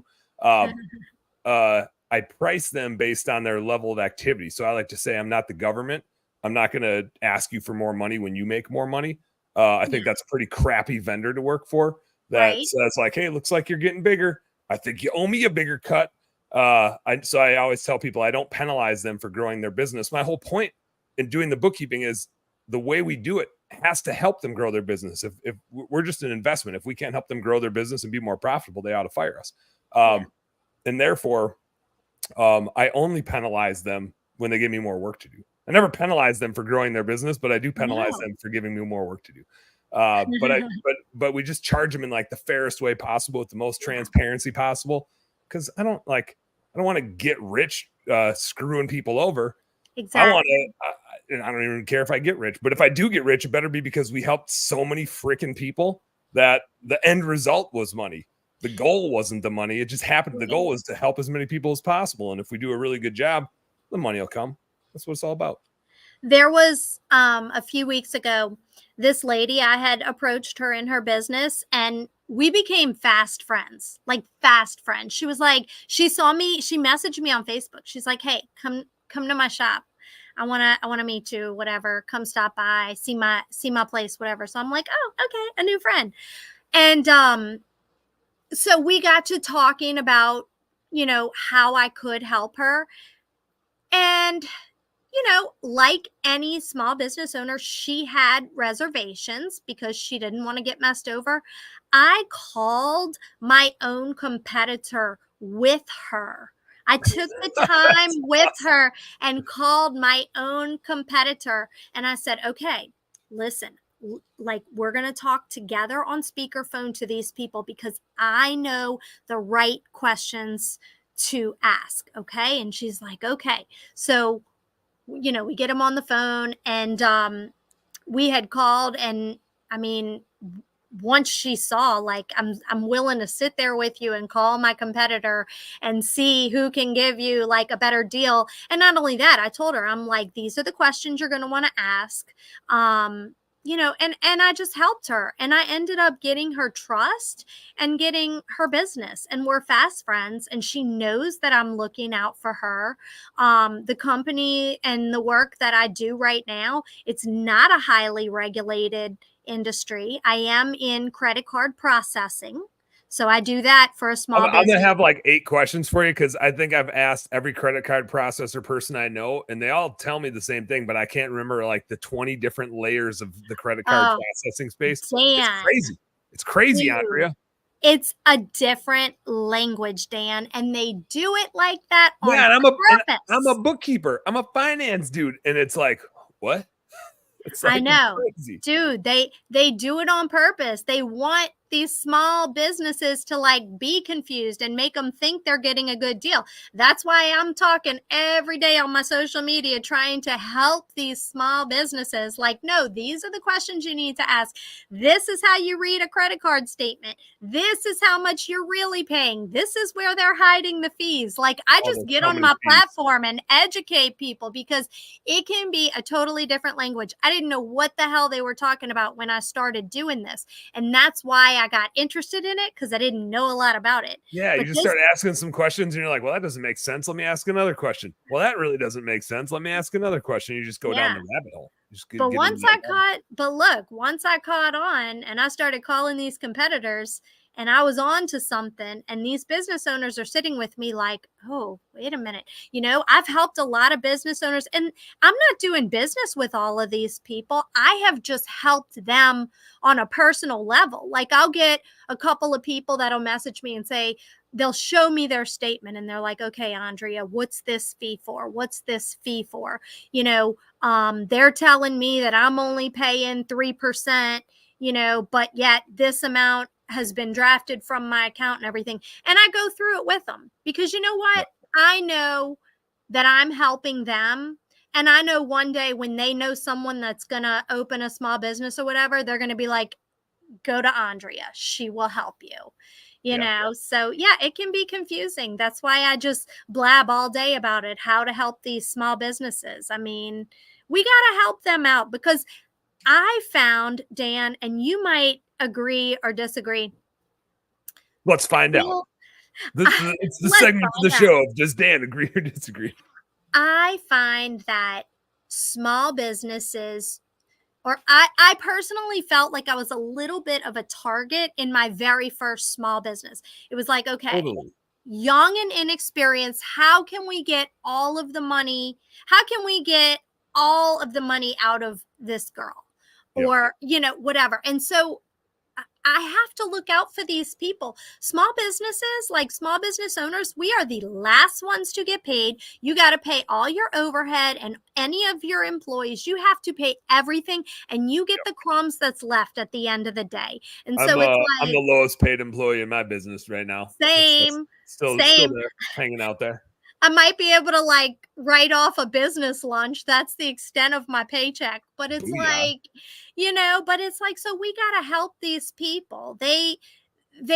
I price them based on their level of activity. So I like to say I'm not the government. I'm not going to ask you for more money when you make more money. I think that's a pretty crappy vendor to work for. That says like, hey, looks like you're getting bigger. I think you owe me a bigger cut. So I always tell people I don't penalize them for growing their business. My whole point in doing the bookkeeping is the way we do it has to help them grow their business. If we're just an investment, if we can't help them grow their business and be more profitable, they ought to fire us. And therefore, I only penalize them when they give me more work to do. I never penalize them for growing their business, but I do penalize them for giving me more work to do. But we just charge them in like the fairest way possible with the most transparency possible. Cause I don't want to get rich, screwing people over. Exactly. I don't even care if I get rich, but if I do get rich, it better be because we helped so many freaking people that the end result was money. The goal wasn't the money. It just happened. The goal was to help as many people as possible. And if we do a really good job, the money will come. That's what it's all about. There was a few weeks ago, this lady, I had approached her in her business and we became fast friends, like fast friends. She was like, she saw me, she messaged me on Facebook. She's like, hey, come to my shop. I want to meet you, whatever. Come stop by, see my place, whatever. So I'm like, oh, okay, a new friend. And so we got to talking about, how I could help her. And like any small business owner, she had reservations because she didn't want to get messed over. I called my own competitor with her. I took the time with her and called my own competitor. And I said, okay, listen, like we're going to talk together on speakerphone to these people because I know the right questions to ask. Okay. And she's like, okay. So we get him on the phone and we had called and I mean, once she saw like I'm willing to sit there with you and call my competitor and see who can give you like a better deal. And not only that, I told her, I'm like, these are the questions you're going to want to ask. And I just helped her and I ended up getting her trust and getting her business, and we're fast friends and she knows that I'm looking out for her. The company and the work that I do right now, it's not a highly regulated industry. I am in credit card processing. So I do that for a small I'm business. gonna have like 8 questions for you because I think I've asked every credit card processor person I know, and they all tell me the same thing, but I can't remember like the 20 different layers of the credit card Oh, processing space. It's Dan. crazy. It's crazy, Dude, Andrea. it's a different language, Dan, and they do it like that Yeah, on and I'm a purpose. bookkeeper. I'm a finance dude, and it's like, what? It's I like it's know. crazy. Dude, they do it on purpose. They want these small businesses to like be confused and make them think they're getting a good deal. That's why I'm talking every day on my social media trying to help these small businesses. Like, no, these are the questions you need to ask. This is how you read a credit card statement. This is how much you're really paying. This is where they're hiding the fees. Like, I Oh, just there's get so on many my fees. platform and educate people because it can be a totally different language. I didn't know what the hell they were talking about when I started doing this. And that's why I got interested in it, because I didn't know a lot about it. Yeah, you But just this, start asking some questions, and you're like, well, that doesn't make sense. Let me ask another question. Well, that really doesn't make sense. Let me ask another question. You just go down yeah. the rabbit hole. You just But get into that rabbit. once I caught on and I started calling these competitors and I was on to something, and these business owners are sitting with me like, oh, wait a minute. I've helped a lot of business owners, and I'm not doing business with all of these people. I have just helped them on a personal level. Like, I'll get a couple of people that'll message me and say, they'll show me their statement and they're like, okay, Andrea, what's this fee for? What's this fee for? They're telling me that I'm only paying 3%, but yet this amount has been drafted from my account and everything. And I go through it with them because you know Yeah. what? I know that I'm helping them. And I know one day when they know someone that's going to open a small business or whatever, they're going to be like, go to Andrea. She will help you. Yeah. So yeah, it can be confusing. That's why I just blab all day about it, how to help these small businesses. I mean, we got to help them out because I found, Dan, and you might agree or disagree. Let's find out. Well, It's the let's segment of the find out. show of does Dan agree or disagree? I find that small businesses, or I personally felt like I was a little bit of a target in my very first small business. It was like, okay, Totally. young and inexperienced, how can we get all of the money? How can we get all of the money out of this girl? Yep. Or, whatever. And so I have to look out for these people. Small businesses, like small business owners, we are the last ones to get paid. You got to pay all your overhead and any of your employees. You have to pay everything, and you get the crumbs that's left at the end of the day. And so it's I'm like, the lowest paid employee in my business right now. That's same, still same. there, hanging out there. I might be able to like write off a business lunch. That's the extent of my paycheck. But it's Booyah. like, but it's like, so we got to help these people. They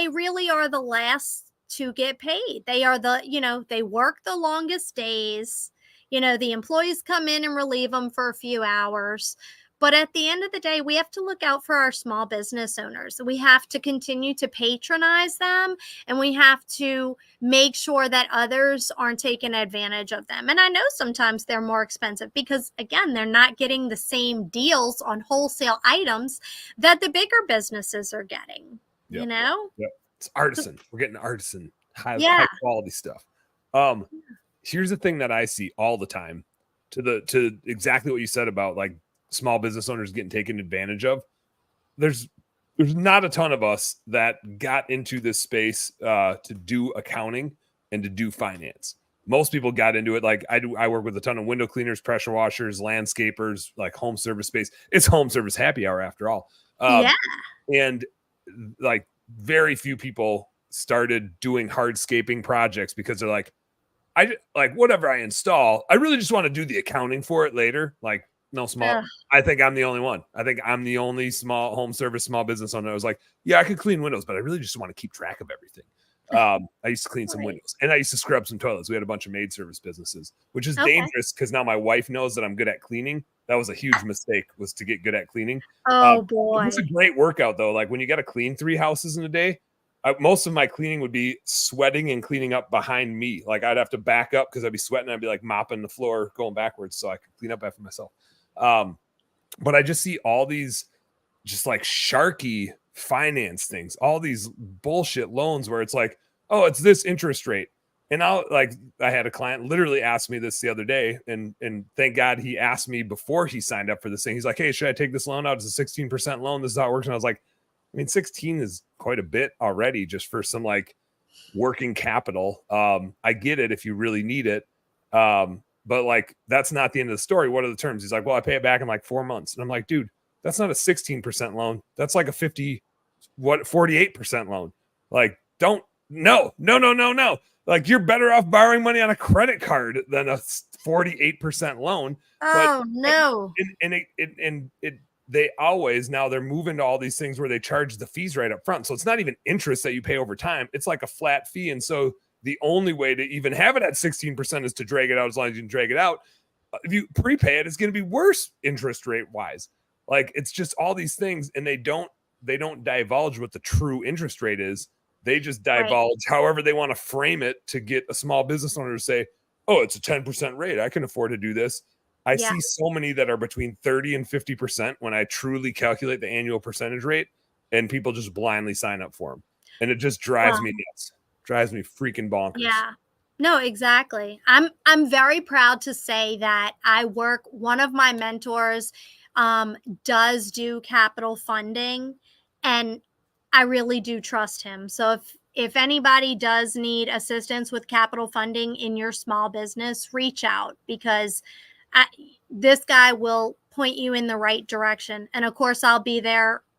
really are the last to get paid. They are they work the longest days. The employees come in and relieve them for a few hours. But at the end of the day, we have to look out for our small business owners. We have to continue to patronize them, and we have to make sure that others aren't taking advantage of them. And I know sometimes they're more expensive because, again, they're not getting the same deals on wholesale items that the bigger businesses are getting. Yep. Yep. It's artisan. We're getting artisan, high quality stuff. Here's the thing that I see all the time to exactly what you said about like small business owners getting taken advantage of. There's not a ton of us that got into this space to do accounting and to do finance. Most people got into it. Like I work with a ton of window cleaners, pressure washers, landscapers, like home service space. It's home service happy hour after all. And like very few people started doing hardscaping projects because they're like, whatever I install, I really just want to do the accounting for it later. Like, no small. I think I'm the only one. I think I'm the only small home service, small business owner. I was like, yeah, I could clean windows, but I really just want to keep track of everything. I used to clean some windows, and I used to scrub some toilets. We had a bunch of maid service businesses, which is dangerous because now my wife knows that I'm good at cleaning. That was a huge mistake, was to get good at cleaning. Oh boy. It's a great workout though. Like when you got to clean 3 houses in a day, most of my cleaning would be sweating and cleaning up behind me. Like I'd have to back up because I'd be sweating. I'd be like mopping the floor, going backwards so I could clean up after myself. But I just see all these just like sharky finance things, all these bullshit loans where it's like, oh, it's this interest rate. And I had a client literally ask me this the other day, and thank God he asked me before he signed up for this thing. He's like, hey, should I take this loan out? It's a 16% loan. This is how it works. And I was like, I mean, 16 is quite a bit already just for some like working capital. I get it if you really need it. But like, that's not the end of the story. What are the terms? He's like, well, I pay it back in like 4 months. And I'm like, dude, that's not a 16% loan. That's like a 48% loan. Like, no. Like, you're better off borrowing money on a credit card than a 48% loan. Oh, no. They always, now they're moving to all these things where they charge the fees right up front. So it's not even interest that you pay over time. It's like a flat fee. And so the only way to even have it at 16% is to drag it out as long as you can drag it out. If you prepay it, it's going to be worse interest rate wise. Like, it's just all these things, and they don't divulge what the true interest rate is. They just divulge however they want to frame it to get a small business owner to say, oh, it's a 10% rate. I can afford to do this. I see so many that are between 30 and 50% when I truly calculate the annual percentage rate, and people just blindly sign up for them. And it just drives me nuts. Drives me freaking bonkers. Yeah. No, exactly. I'm very proud to say that one of my mentors does do capital funding, and I really do trust him. So if anybody does need assistance with capital funding in your small business, reach out, because this guy will point you in the right direction. And of course, I'll be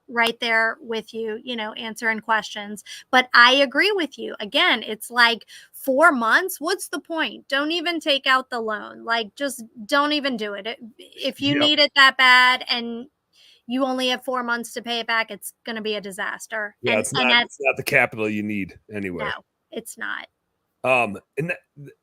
right there with you, answering questions. But I agree with you. Again, it's like 4 months. What's the point? Don't even take out the loan. Like, just don't even do it. If you need it that bad and you only have 4 months to pay it back, it's going to be a disaster. Yeah, it's not the capital you need anyway. No, it's not. And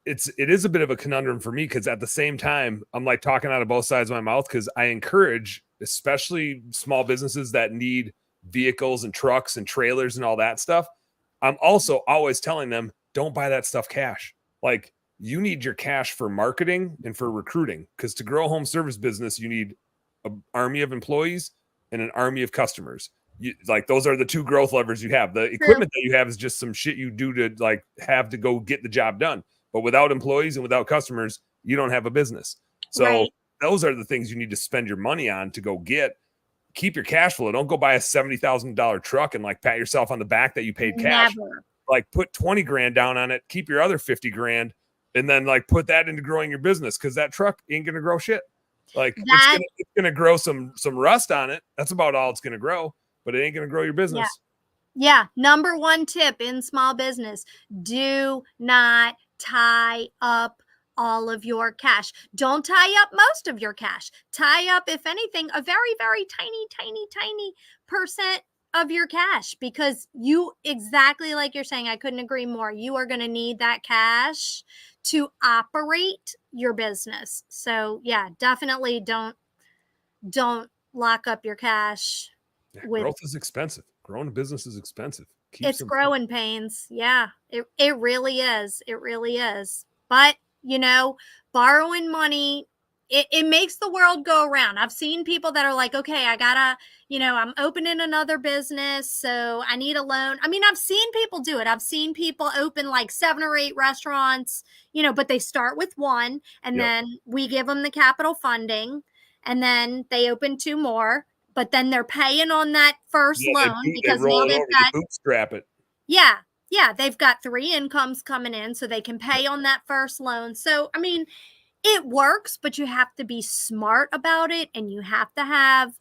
it is a bit of a conundrum for me, because at the same time, I'm like talking out of both sides of my mouth, because I encourage, especially small businesses that need vehicles and trucks and trailers and all that stuff. I'm also always telling them, don't buy that stuff cash. Like, you need your cash for marketing and for recruiting, because to grow a home service business, you need an army of employees and an army of customers. Like, those are the two growth levers you have. The equipment that you have is just some shit you do to like have to go get the job done. But without employees and without customers, you don't have a business. So those are the things you need to spend your money on to go get. Keep your cash flow. Don't go buy a $70,000 truck and like pat yourself on the back that you paid cash. Never. Like, put 20 grand down on it. Keep your other 50 grand, and then like put that into growing your business, because that truck ain't gonna grow shit. Like, it's gonna grow some rust on it. That's about all it's gonna grow. But it ain't going to grow your business. Yeah. Number one tip in small business: do not tie up all of your cash. Don't tie up most of your cash. Tie up, if anything, a very, very tiny percent of your cash, because you, exactly like you're saying, I couldn't agree more. You are going to need that cash to operate your business. So yeah, definitely don't lock up your cash. Growth is expensive. Growing a business is expensive. It's growing pains. Yeah, it really is. It really is. But, borrowing money, it makes the world go around. I've seen people that are like, okay, I gotta, I'm opening another business, so I need a loan. I mean, I've seen people do it. I've seen people open like 7 or 8 restaurants, but they start with one, and then we give them the capital funding, and then they open 2 more. But then they're paying on that first loan, because now they've got bootstrap it. Yeah. They've got 3 incomes coming in, so they can pay on that first loan. So, I mean, it works, but you have to be smart about it, and you have to have,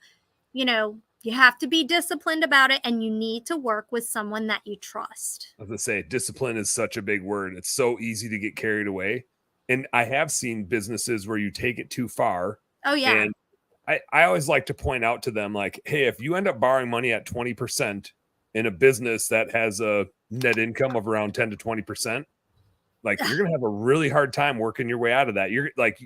you have to be disciplined about it, and you need to work with someone that you trust. I was going to say, discipline is such a big word. It's so easy to get carried away. And I have seen businesses where you take it too far. Oh, yeah. And I always like to point out to them, like, hey, if you end up borrowing money at 20% in a business that has a net income of around 10 to 20%, like, you're going to have a really hard time working your way out of that. You're like,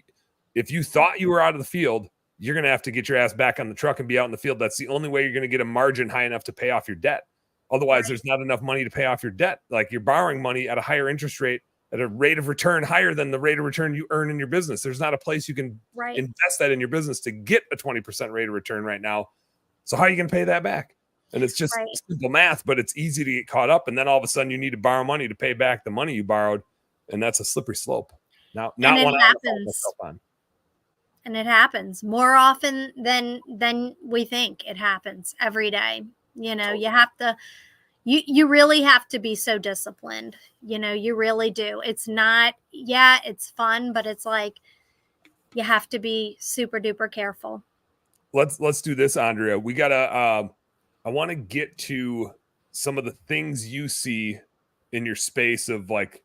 if you thought you were out of the field, you're going to have to get your ass back on the truck and be out in the field. That's the only way you're going to get a margin high enough to pay off your debt. Otherwise, there's not enough money to pay off your debt. Like, you're borrowing money at a higher interest rate, at a rate of return higher than the rate of return you earn in your business. There's not a place you can invest that in your business to get a 20% rate of return right now. So how are you going to pay that back? And it's just simple math, but it's easy to get caught up. And then all of a sudden you need to borrow money to pay back the money you borrowed. And that's a slippery slope. Not one I want to follow myself on. And it happens more often than we think. It happens every day. You know, you have to, you really have to be so disciplined. You know, you really do. It's not, it's fun, but it's like, you have to be super duper careful. Let's do this, Andrea. We gotta, I want to get to some of the things you see in your space of like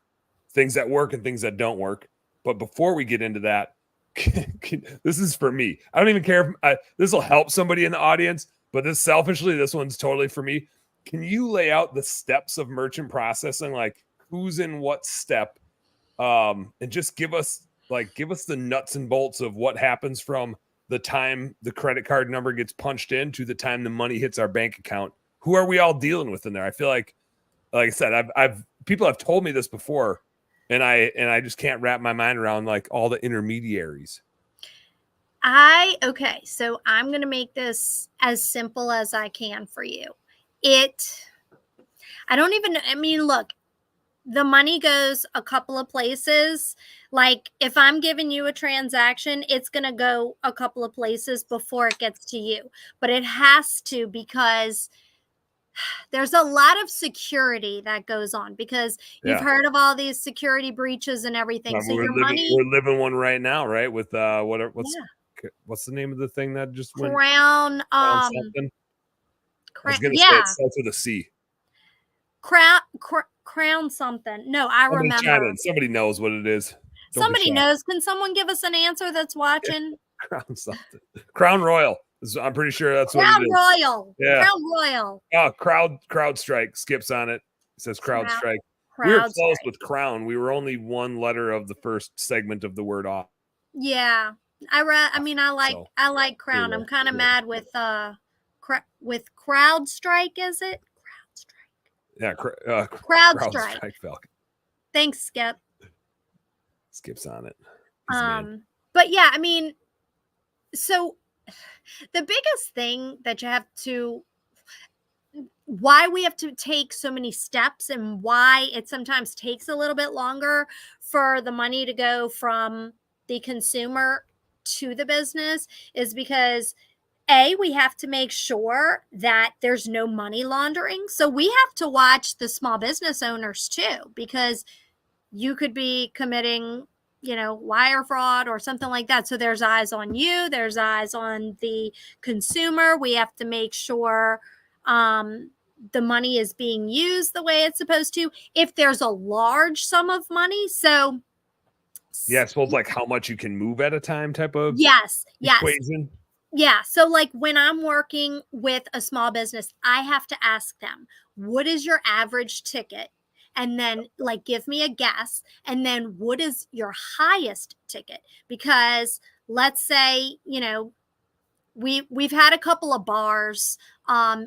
things that work and things that don't work. But before we get into that, this is for me. I don't even care if this will help somebody in the audience, but this one's totally for me. Can you lay out the steps of merchant processing, like who's in what step, and just give us the nuts and bolts of what happens from the time the credit card number gets punched in to the time the money hits our bank account? Who are we all dealing with in there? I feel like I said, people have told me this before, and I just can't wrap my mind around like all the intermediaries. Okay, so I'm going to make this as simple as I can for you. Look, the money goes a couple of places. Like if I'm giving you a transaction, it's going to go a couple of places before it gets to you. But it has to, because there's a lot of security that goes on, because you've heard of all these security breaches and everything. Well, so we're living one right now, right? With what's the name of the thing that just went? Crown something. I was going to say it starts with a C. Crown something. No, I remember. Somebody knows what it is. Somebody knows. Can someone give us an answer that's watching? Crown something. Crown Royal. I'm pretty sure that's Crown what it is. Royal. Yeah. Crown Royal. Oh, Crowd Strike. Skips on it. It says Crowd Strike. We were close with Crown. We were only one letter of the first segment of the word off. Yeah. I like Crown. I'm kind of mad with Crowd Strike, is it? Yeah, Crowd Strike. Thanks, Skip. Skip's on it. But yeah, I mean, so the biggest thing that you have to, why we have to take so many steps and why it sometimes takes a little bit longer for the money to go from the consumer to the business is because we have to make sure that there's no money laundering. So we have to watch the small business owners too, because you could be committing, wire fraud or something like that. So there's eyes on you. There's eyes on the consumer. We have to make sure the money is being used the way it's supposed to. If there's a large sum of money, so yeah, it's supposed like how much you can move at a time type of equation. Yeah. So like when I'm working with a small business, I have to ask them, what is your average ticket? And then like, give me a guess. And then what is your highest ticket? Because let's say, we've had a couple of bars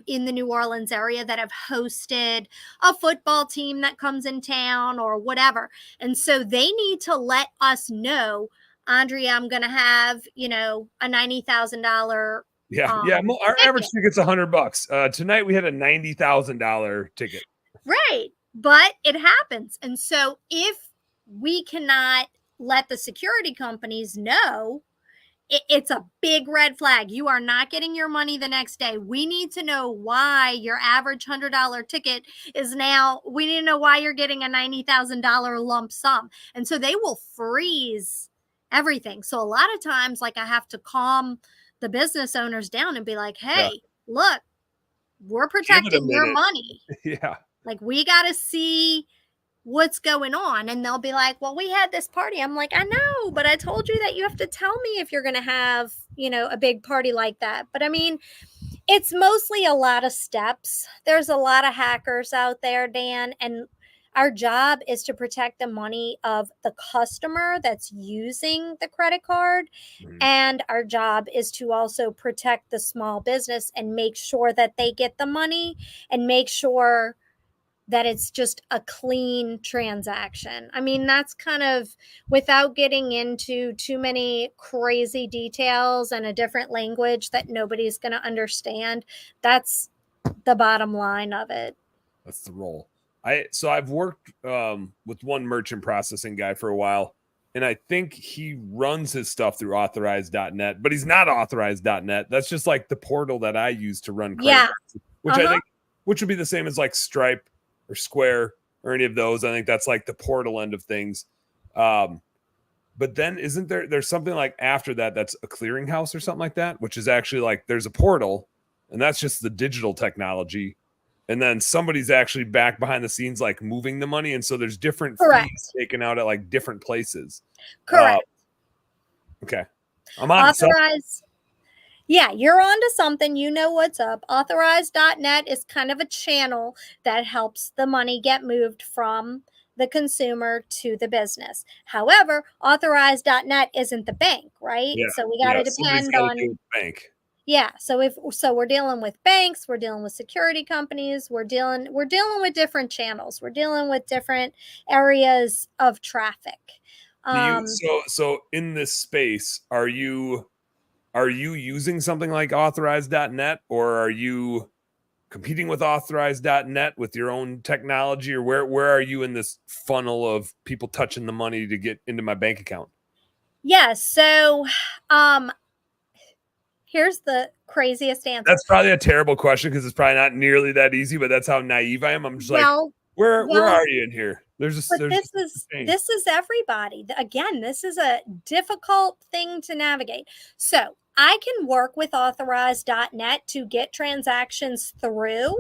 in the New Orleans area that have hosted a football team that comes in town or whatever. And so they need to let us know, Andrea, I'm going to have, a $90,000. Our average ticket's $100. Tonight we had a $90,000 ticket. Right. But it happens. And so if we cannot let the security companies know, it's a big red flag. You are not getting your money the next day. We need to know why your average $100 ticket is now, we need to know why you're getting a $90,000 lump sum. And so they will freeze everything. So a lot of times, like I have to calm the business owners down and be like, hey, look, we're protecting your money. Yeah. Like we got to see what's going on. And they'll be like, well, we had this party. I'm like, I know, but I told you that you have to tell me if you're going to have, a big party like that. But I mean, it's mostly a lot of steps. There's a lot of hackers out there, Dan, and our job is to protect the money of the customer that's using the credit card. Mm-hmm. And our job is to also protect the small business and make sure that they get the money and make sure that it's just a clean transaction. I mean, that's kind of, without getting into too many crazy details and a different language that nobody's going to understand, that's the bottom line of it. That's the role. I've worked with one merchant processing guy for a while, and I think he runs his stuff through authorized.net, but he's not authorized.net. That's just like the portal that I use to run credit cards, which I think which would be the same as like Stripe or Square or any of those. I think that's like the portal end of things. But then isn't there's something like after that that's a clearinghouse or something like that, which is actually like there's a portal, and that's just the digital technology. And then somebody's actually back behind the scenes, like moving the money. And so there's different fees taken out at like different places. Correct. Okay. I'm on Authorized. Yeah, you're onto something. You know what's up. Authorized.net is kind of a channel that helps the money get moved from the consumer to the business. However, authorized.net isn't the bank, right? Yeah. So we got to depend on the bank. Yeah, so we're dealing with banks, we're dealing with security companies, we're dealing with different channels. We're dealing with different areas of traffic. So in this space, are you using something like authorized.net, or are you competing with authorized.net with your own technology, or where are you in this funnel of people touching the money to get into my bank account? Yeah, so here's the craziest answer. That's probably a terrible question because it's probably not nearly that easy, but that's how naive I am. I'm just like, where are you in here? This is everybody. Again, this is a difficult thing to navigate. So I can work with authorized.net to get transactions through.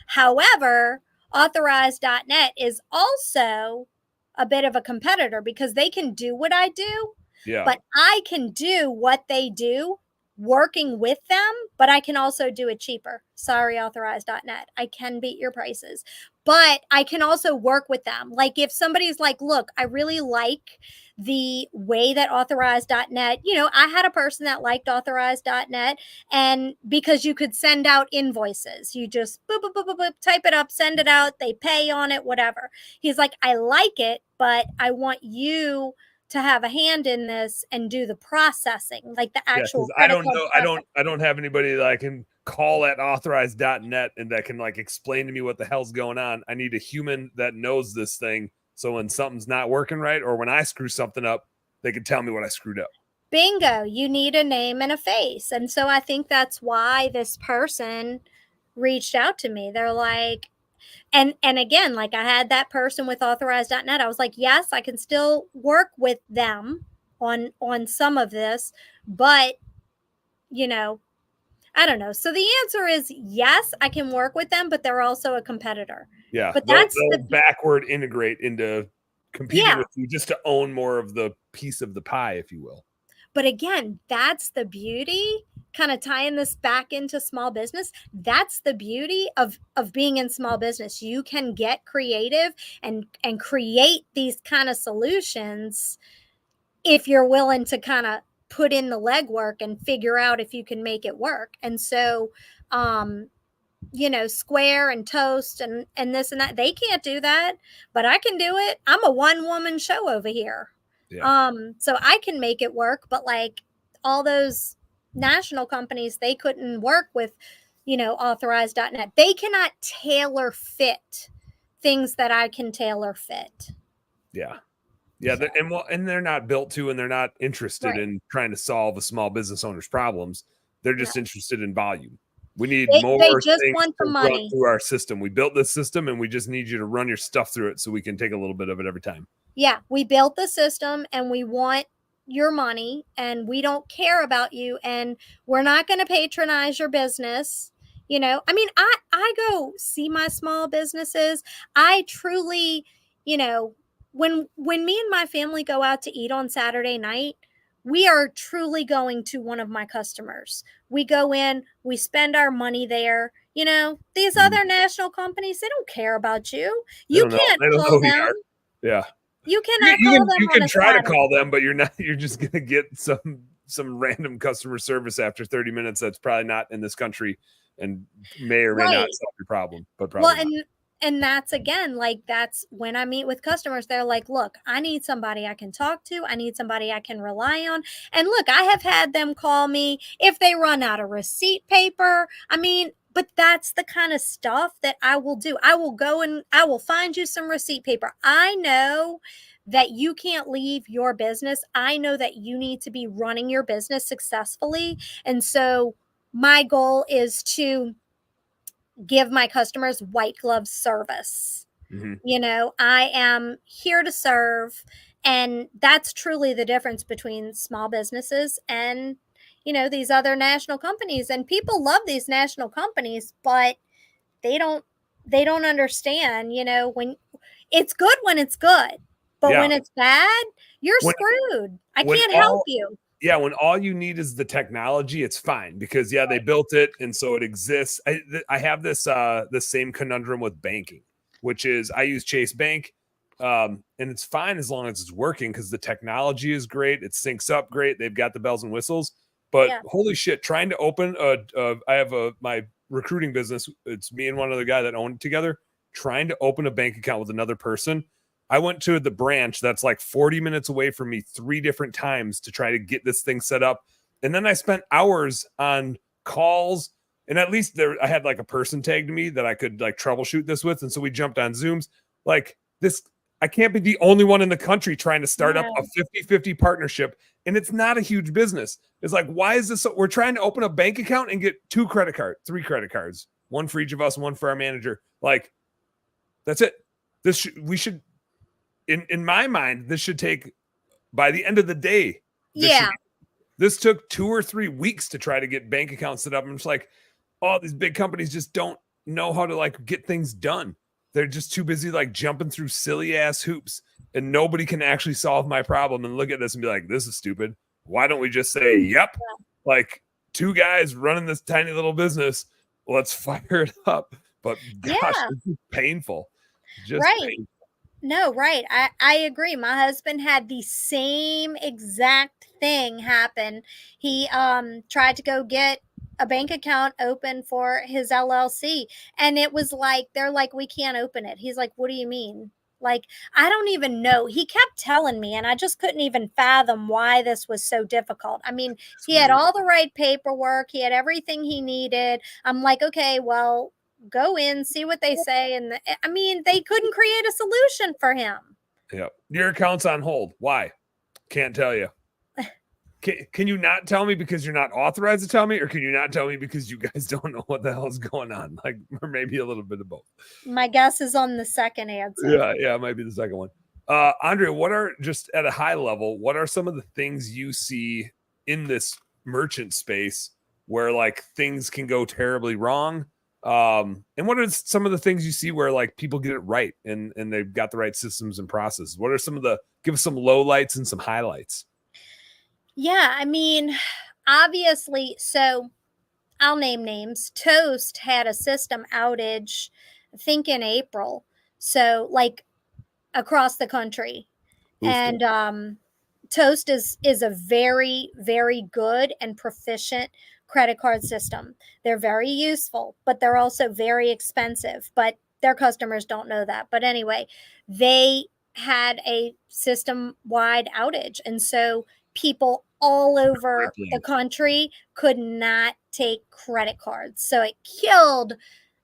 However, authorized.net is also a bit of a competitor because they can do what I do, but I can do what they do working with them, but I can also do it cheaper. Sorry, authorized.net. I can beat your prices, but I can also work with them. Like if somebody's like, look, I really like the way that authorized.net, I had a person that liked authorized.net, and because you could send out invoices, you just boop, boop, boop, boop, boop, type it up, send it out, they pay on it, whatever. He's like, I like it, but I want you to have a hand in this and do the processing, like the actual. I don't know. I don't have anybody that I can call at authorized.net and that can like explain to me what the hell's going on. I need a human that knows this thing. So when something's not working right, or when I screw something up, they can tell me what I screwed up. Bingo. You need a name and a face. And so I think that's why this person reached out to me. They're like, and again, like I had that person with authorized.net. I was like, yes, I can still work with them on some of this, but I don't know. So the answer is yes, I can work with them, but they're also a competitor. Yeah, but that's they'll backward integrate into competing with you just to own more of the piece of the pie, if you will. But again, that's the beauty, kind of tying this back into small business. That's the beauty of being in small business. You can get creative and create these kind of solutions if you're willing to kind of put in the legwork and figure out if you can make it work. And so, Square and Toast and this and that, they can't do that, but I can do it. I'm a one-woman show over here. Yeah. So I can make it work, but like all those national companies, they couldn't work with, authorized.net. They cannot tailor fit things that I can tailor fit. Yeah. Yeah, and they're not built to, and they're not interested in trying to solve a small business owner's problems. They're just interested in volume. We need more they just things want the money through our system. We built this system, and we just need you to run your stuff through it so we can take a little bit of it every time. Yeah, we built the system, and we want your money, and we don't care about you, and we're not going to patronize your business. I mean, I go see my small businesses. I truly, when me and my family go out to eat on Saturday night, we are truly going to one of my customers. We go in, we spend our money there. These other national companies, they don't care about you. You can't call them. Yeah. You cannot call them. You can try to call them, but you're just going to get some random customer service after 30 minutes that's probably not in this country and may or may not solve your problem. But probably and that's again, like that's when I meet with customers, they're like, look, I need somebody I can talk to. I need somebody I can rely on. And look, I have had them call me if they run out of receipt paper. I mean, But that's the kind of stuff that I will do. I will go and I will find you some receipt paper. I know that you can't leave your business. I know that you need to be running your business successfully. And so my goal is to give my customers white glove service. You know, I am here to serve. And that's truly the difference between small businesses and, you know, these other national companies. And people love these national companies, but they don't they don't understand, you know, when it's good when it's good, but Yeah. when it's bad, you're When screwed. I when can't help all you. yeah, when all you need is the technology, it's fine because yeah, they built it and so it exists. I have this the same conundrum with banking, which is I use Chase Bank, and it's fine as long as it's working because the technology is great, it syncs up great, they've got the bells and whistles. But Yeah. holy shit, trying to open I have my recruiting business. It's me and one other guy that own it together. Trying to open a bank account with another person, I went to the branch that's like 40 minutes away from me 3 different times to try to get this thing set up. And then I spent hours on calls. And at least there, I had like a person tagged to me that I could like troubleshoot this with. And so we jumped on Zooms. Like this, I can't be the only one in the country trying to start up a No. 50-50 partnership. And it's not a huge business. It's like, why is this? We're trying to open a bank account and get 2 credit cards, 3 credit cards, one for each of us, one for our manager. Like, that's it. We should, in my mind, this should take by the end of the day. This took 2 or 3 weeks to try to get bank accounts set up. I'm just like, oh, these big companies just don't know how to like get things done. They're just too busy like jumping through silly ass hoops, and nobody can actually solve my problem and look at this and be like, this is stupid. Why don't we just say, yep, like 2 guys running this tiny little business, let's fire it up. But gosh, it's painful. Just Right. painful. No, right. I agree. My husband had the same exact thing happen. He tried to go get a bank account open for his LLC, and it was like they're like, we can't open it. He's like, what do you mean? Like, I don't even know. He kept telling me, and I just couldn't even fathom why this was so difficult. I mean, he had all the right paperwork, he had everything he needed. I'm like, okay, well, go in, see what they say. And I mean, they couldn't create a solution for him. Yeah. Your account's on hold. Why? Can't tell you. Can you not tell me because you're not authorized to tell me, or can you not tell me because you guys don't know what the hell is going on? Like, or maybe a little bit of both. My guess is on the second answer. Yeah, it might be the second one. Andrea, what are, just at a high level, what are some of the things you see in this merchant space where like things can go terribly wrong? And what are some of the things you see where like people get it right and they've got the right systems and processes? What are some of the, give us some lowlights and some highlights? Yeah, I mean, obviously, so I'll name names. Toast had a system outage, I think in April. So like across the country. And Toast is a very, very good and proficient credit card system. They're very useful, but they're also very expensive. But their customers don't know that. But anyway, they had a system wide outage. And so people all over the country could not take credit cards. So it killed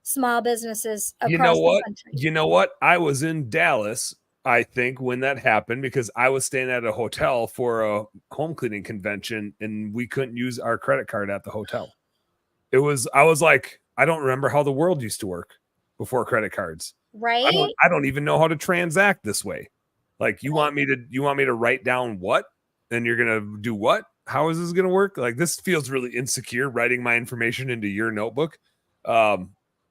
small businesses across the country. You know what? I was in Dallas, I think, when that happened because I was staying at a hotel for a home cleaning convention and we couldn't use our credit card at the hotel. I was like, I don't remember how the world used to work before credit cards. Right? I don't even know how to transact this way. Like, you want me to write down what? And you're going to do what? How is this going to work? Like, this feels really insecure writing my information into your notebook. Don't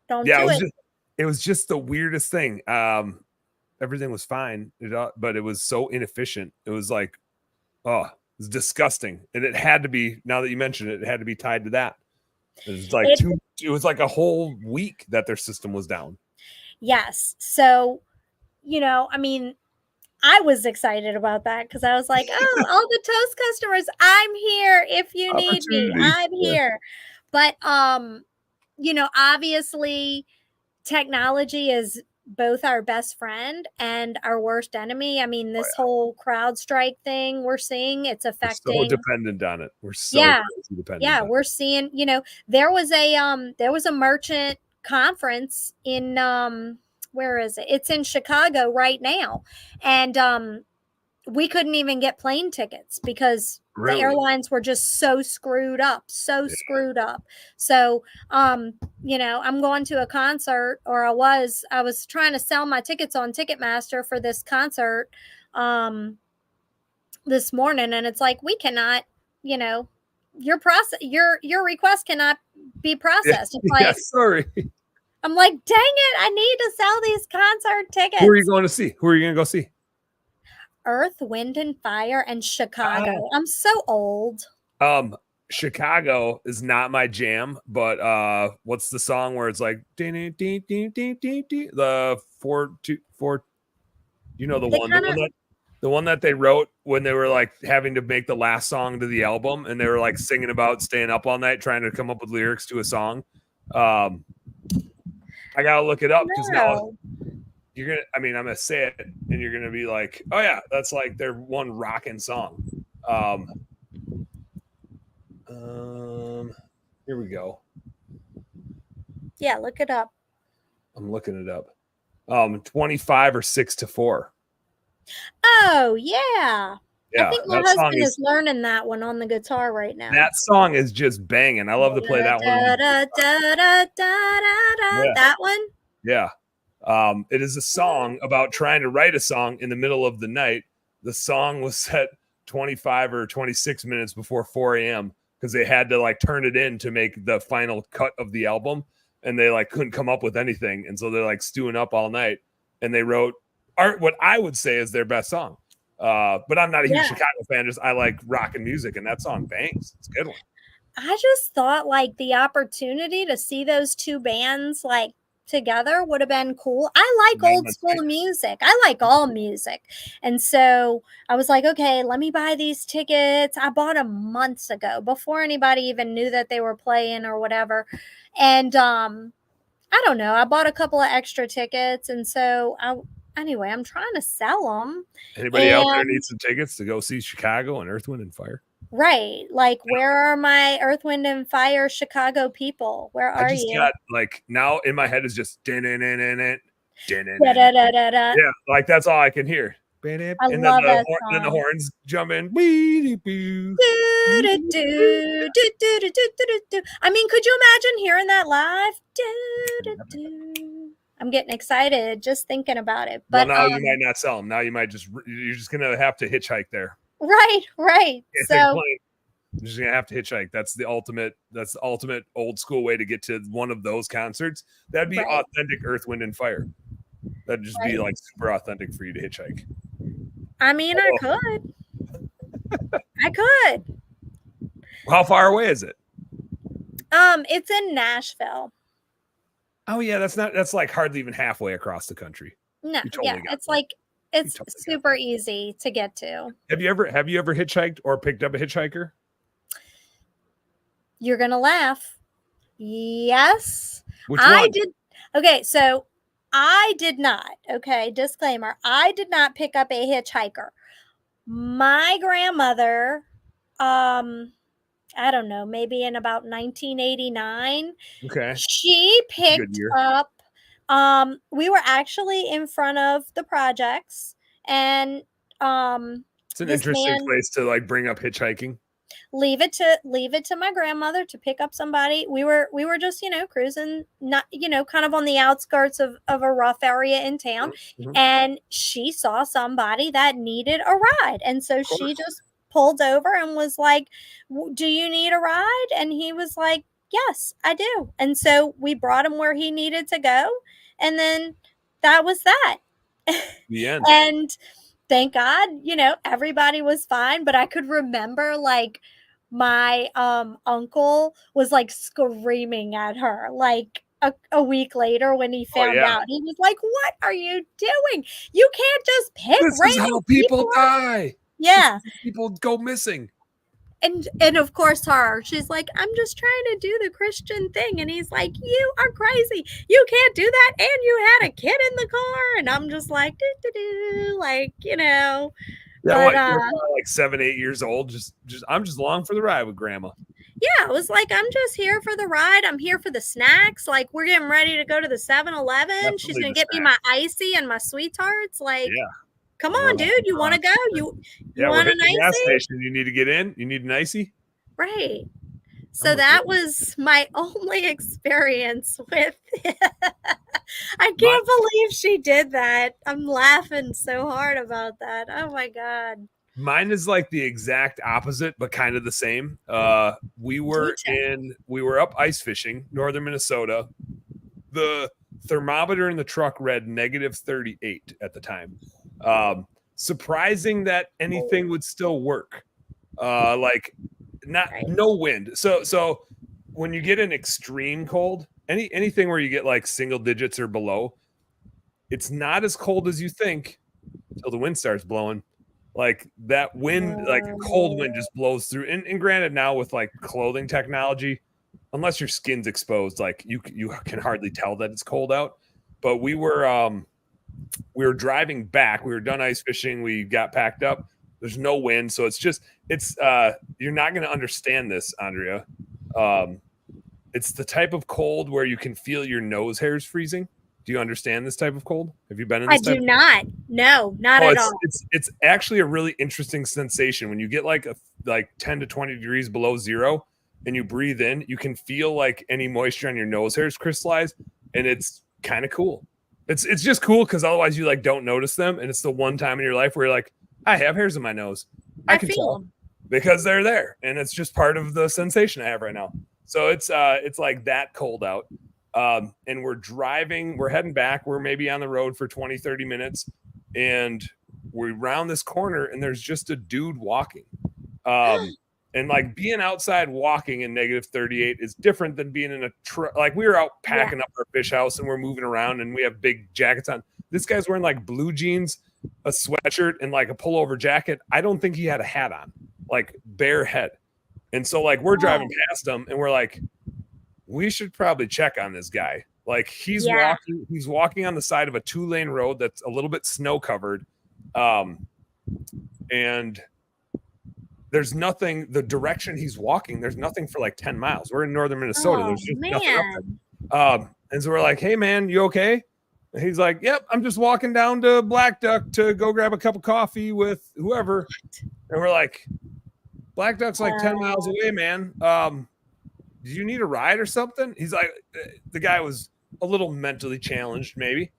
do it. It was just the weirdest thing. Everything was fine, but it was so inefficient. It was like, oh, it was disgusting. And it had to be, now that you mentioned it, it had to be tied to that. It was like it was like a whole week that their system was down. Yes. So, you know, I mean, I was excited about that because I was like, oh, all the Toast customers, I'm here if you need me. I'm here. But you know, obviously technology is both our best friend and our worst enemy. I mean, this whole crowd strike thing we're seeing, it's We're so affecting. dependent on it. We're so Yeah. crazy dependent Yeah, on it. we're seeing, there was a merchant conference in where is it? It's in Chicago right now. And we couldn't even get plane tickets because the airlines were just so screwed up. So I'm going to a concert, or I was trying to sell my tickets on Ticketmaster for this concert this morning, and it's like, we cannot, your request cannot be processed. It's like, sorry. I'm like, dang it, I need to sell these concert tickets. Who are you going to see? Who are you going to go see? Earth, Wind and Fire and Chicago. I'm so old. Chicago is not my jam, but what's the song where it's like the 4-2-4? You know the one that they wrote when they were like having to make the last song to the album, and they were like singing about staying up all night trying to come up with lyrics to a song. I gotta look it up because now I'm gonna say it, and you're gonna be like, oh yeah, that's like their one rocking song. Here we go. Yeah, look it up. I'm looking it up. 25 or 6-4. Oh yeah. Yeah, I think my husband is learning that one on the guitar right now. That song is just banging. I love to play that one. That one? Yeah. It is a song about trying to write a song in the middle of the night. The song was set 25 or 26 minutes before 4 a.m. because they had to like turn it in to make the final cut of the album, and they like couldn't come up with anything. And so they're like stewing up all night, and they wrote what I would say is their best song. But I'm not a huge Chicago fan. Just I like rock and music, and that song bangs. It's a good one. I just thought like the opportunity to see those two bands like together would have been cool. I like old school music. I like all music. And so I was like, okay, let me buy these tickets. I bought them months ago before anybody even knew that they were playing or whatever. And I don't know. I bought a couple of extra tickets, and so anyway, I'm trying to sell them. Anybody out there needs some tickets to go see Chicago and Earth, Wind and Fire? Right. Like, where are my Earth, Wind and Fire Chicago people? Where are you? Got, like, now in my head is just yeah, like that's all I can hear. I love that song. Then the horns jump in. I mean, could you imagine hearing that live? I'm getting excited just thinking about it. But now you might not sell them. Now you're just gonna have to hitchhike there. Right. So you're just gonna have to hitchhike. That's the ultimate old school way to get to one of those concerts. That'd be authentic Earth, Wind and Fire. That'd just be like super authentic for you to hitchhike. I mean, I could. How far away is it? It's in Nashville. Oh yeah, that's like hardly even halfway across the country. No, it's super easy to get to. Have you ever hitchhiked or picked up a hitchhiker? You're gonna laugh. Yes. Which one? I did. Okay, so I did not. Okay, disclaimer. I did not pick up a hitchhiker. My grandmother, I don't know, maybe in about 1989. Okay. She picked up. We were actually in front of the projects, and it's an interesting place to like bring up hitchhiking. Leave it to my grandmother to pick up somebody. We were just, cruising, not, kind of on the outskirts of a rough area in town. Mm-hmm. And she saw somebody that needed a ride. And so she just pulled over and was like, do you need a ride? And he was like, yes, I do. And so we brought him where he needed to go. And then that was that. The end. And thank God, everybody was fine. But I could remember like my uncle was like screaming at her like a week later when he found out. He was like, what are you doing? You can't just pick this is how people die. Yeah. People go missing. And of course she's like, I'm just trying to do the Christian thing, and he's like, you are crazy, you can't do that, and you had a kid in the car. And I'm just like, like, Yeah, but you're like 7, 8 years old. I'm just along for the ride with grandma. Yeah, it was like, I'm just here for the ride. I'm here for the snacks. Like, we're getting ready to go to the 7-Eleven. She's gonna get me my icy and my sweet tarts. Like, yeah. Come on, dude. You want to go? You want an icy? Gas station. You need to get in. You need an icy. Right. So that was my only experience with it. I can't believe she did that. I'm laughing so hard about that. Oh my God. Mine is like the exact opposite, but kind of the same. We were up ice fishing, northern Minnesota. The thermometer in the truck read -38 at the time. Surprising that anything would still work. No wind. So when you get an extreme cold, anything where you get like single digits or below, it's not as cold as you think until the wind starts blowing. Like that wind, like a cold wind just blows through. And granted, now with like clothing technology, unless your skin's exposed, like you can hardly tell that it's cold out. But we were driving back. We were done ice fishing. We got packed up. There's no wind, so you're not going to understand this, Andrea. It's the type of cold where you can feel your nose hairs freezing. Do you understand this type of cold? Have you been in this? I do not. No, not at all. It's actually a really interesting sensation when you get like 10 to 20 degrees below zero and you breathe in. You can feel like any moisture on your nose hairs crystallize, and it's kind of cool. It's just cool because otherwise you like don't notice them, and it's the one time in your life where you're like, I have hairs in my nose. I can tell them because they're there, and it's just part of the sensation I have right now. So it's like that cold out. And we're heading back. We're maybe on the road for 20, 30 minutes, and we round this corner and there's just a dude walking. And like being outside walking in -38 is different than being in a truck. Like we were out packing up our fish house and we're moving around and we have big jackets on. This guy's wearing like blue jeans, a sweatshirt, and like a pullover jacket. I don't think he had a hat on, like bare head. And so like we're driving past him and we're like, we should probably check on this guy. Like he's walking on the side of a 2-lane road that's a little bit snow covered. And there's nothing, the direction he's walking, there's nothing for like 10 miles. We're in northern Minnesota. There's just nothing up there. And so we're like, hey man, you okay? And he's like, yep, I'm just walking down to Black Duck to go grab a cup of coffee with whoever. And we're like, Black Duck's like 10 miles away, man. Do you need a ride or something? He's like, the guy was a little mentally challenged, maybe.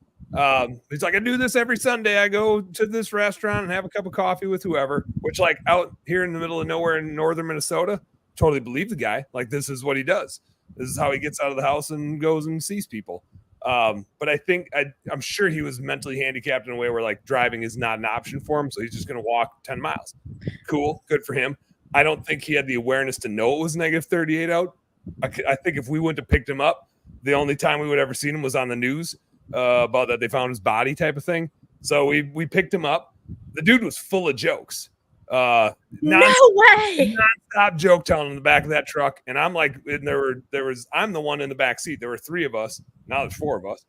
He's like, I do this every Sunday. I go to this restaurant and have a cup of coffee with whoever, which like out here in the middle of nowhere in northern Minnesota, totally believe the guy. Like this is what he does. This is how he gets out of the house and goes and sees people. But I think I'm sure he was mentally handicapped in a way where like driving is not an option for him. So he's just going to walk 10 miles. Cool. Good for him. I don't think he had the awareness to know it was -38 out. I think if we wouldn't have picked him up, the only time we would ever seen him was on the news about that they found his body type of thing. So we picked him up. The dude was full of jokes. No way. Non-stop joke telling in the back of that truck. And I'm like, and I'm the one in the back seat. There were 3 of us. Now there's 4 of us.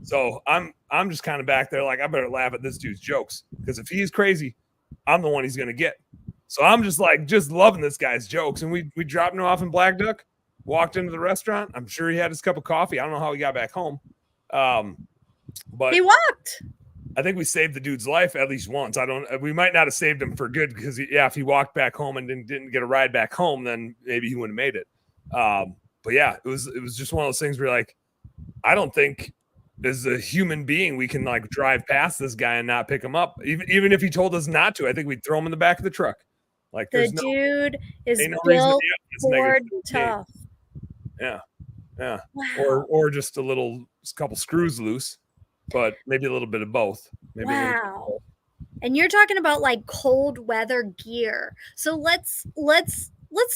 So I'm just kind of back there like, I better laugh at this dude's jokes because if he's crazy, I'm the one he's going to get. So I'm just loving this guy's jokes. And we dropped him off in Black Duck, walked into the restaurant. I'm sure he had his cup of coffee. I don't know how he got back home. But he walked. I think we saved the dude's life at least once. We might not have saved him for good because if he walked back home and didn't get a ride back home, then maybe he wouldn't have made it. But yeah, it was just one of those things where like, I don't think as a human being, we can like drive past this guy and not pick him up. Even if he told us not to, I think we'd throw him in the back of the truck. Like the dude is built for tough. Yeah. Wow. Or just a couple screws loose, but maybe a little bit of both. Maybe wow. And you're talking about like cold weather gear. So let's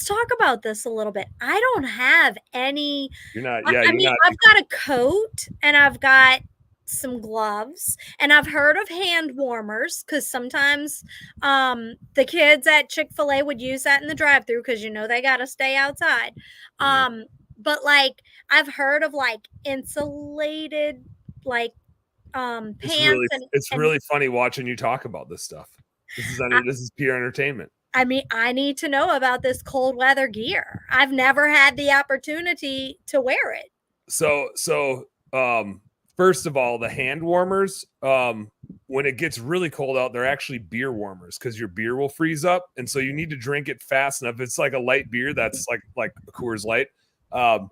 talk about this a little bit. I don't have any. You're not. Yeah. I've got a coat and I've got some gloves, and I've heard of hand warmers because sometimes the kids at Chick-fil-A would use that in the drive-thru because they got to stay outside. Mhm. But like I've heard of like insulated like pants It's and really funny watching you talk about this stuff. I, This is pure entertainment. I mean, I need to know about this cold weather gear. I've never had the opportunity to wear it. So first of all, the hand warmers, when it gets really cold out, they're actually beer warmers because your beer will freeze up, and so you need to drink it fast enough. It's like a light beer that's like a Coors Light. When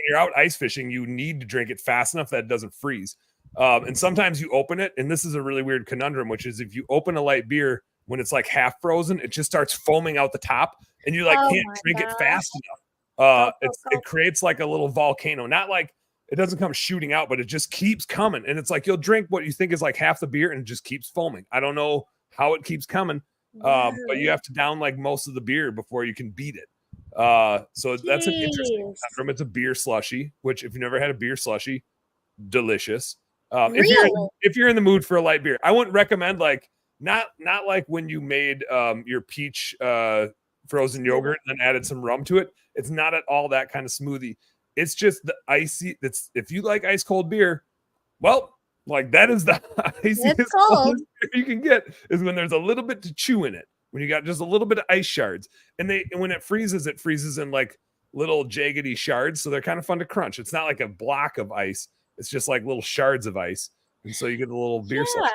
you're out ice fishing, you need to drink it fast enough that it doesn't freeze. And sometimes you open it, and this is a really weird conundrum, which is if you open a light beer when it's like half frozen, it just starts foaming out the top, and you like Oh can't my drink it gosh. fast enough. Go, go, It go. creates like a little volcano, not like it doesn't come shooting out, but it just keeps coming. And it's like you'll drink what you think is like half the beer and it just keeps foaming. I don't know how it keeps coming, but you have to down like most of the beer before you can beat it. So that's an interesting Jeez. conundrum. It's a beer slushy, which if you've never had a beer slushy, delicious. Really? If you're in the mood for a light beer, I wouldn't recommend like not like when you made your peach frozen yogurt and then added some rum to it. It's not at all that kind of smoothie. It's just the icy. That's if you like ice cold beer, well, like that is the iciest cold. beer you can get is when there's a little bit to chew in it. When you got just a little bit of ice shards, and when it freezes in like little jaggedy shards, so they're kind of fun to crunch. It's not like a block of ice; it's just like little shards of ice, and so you get a little beer slush.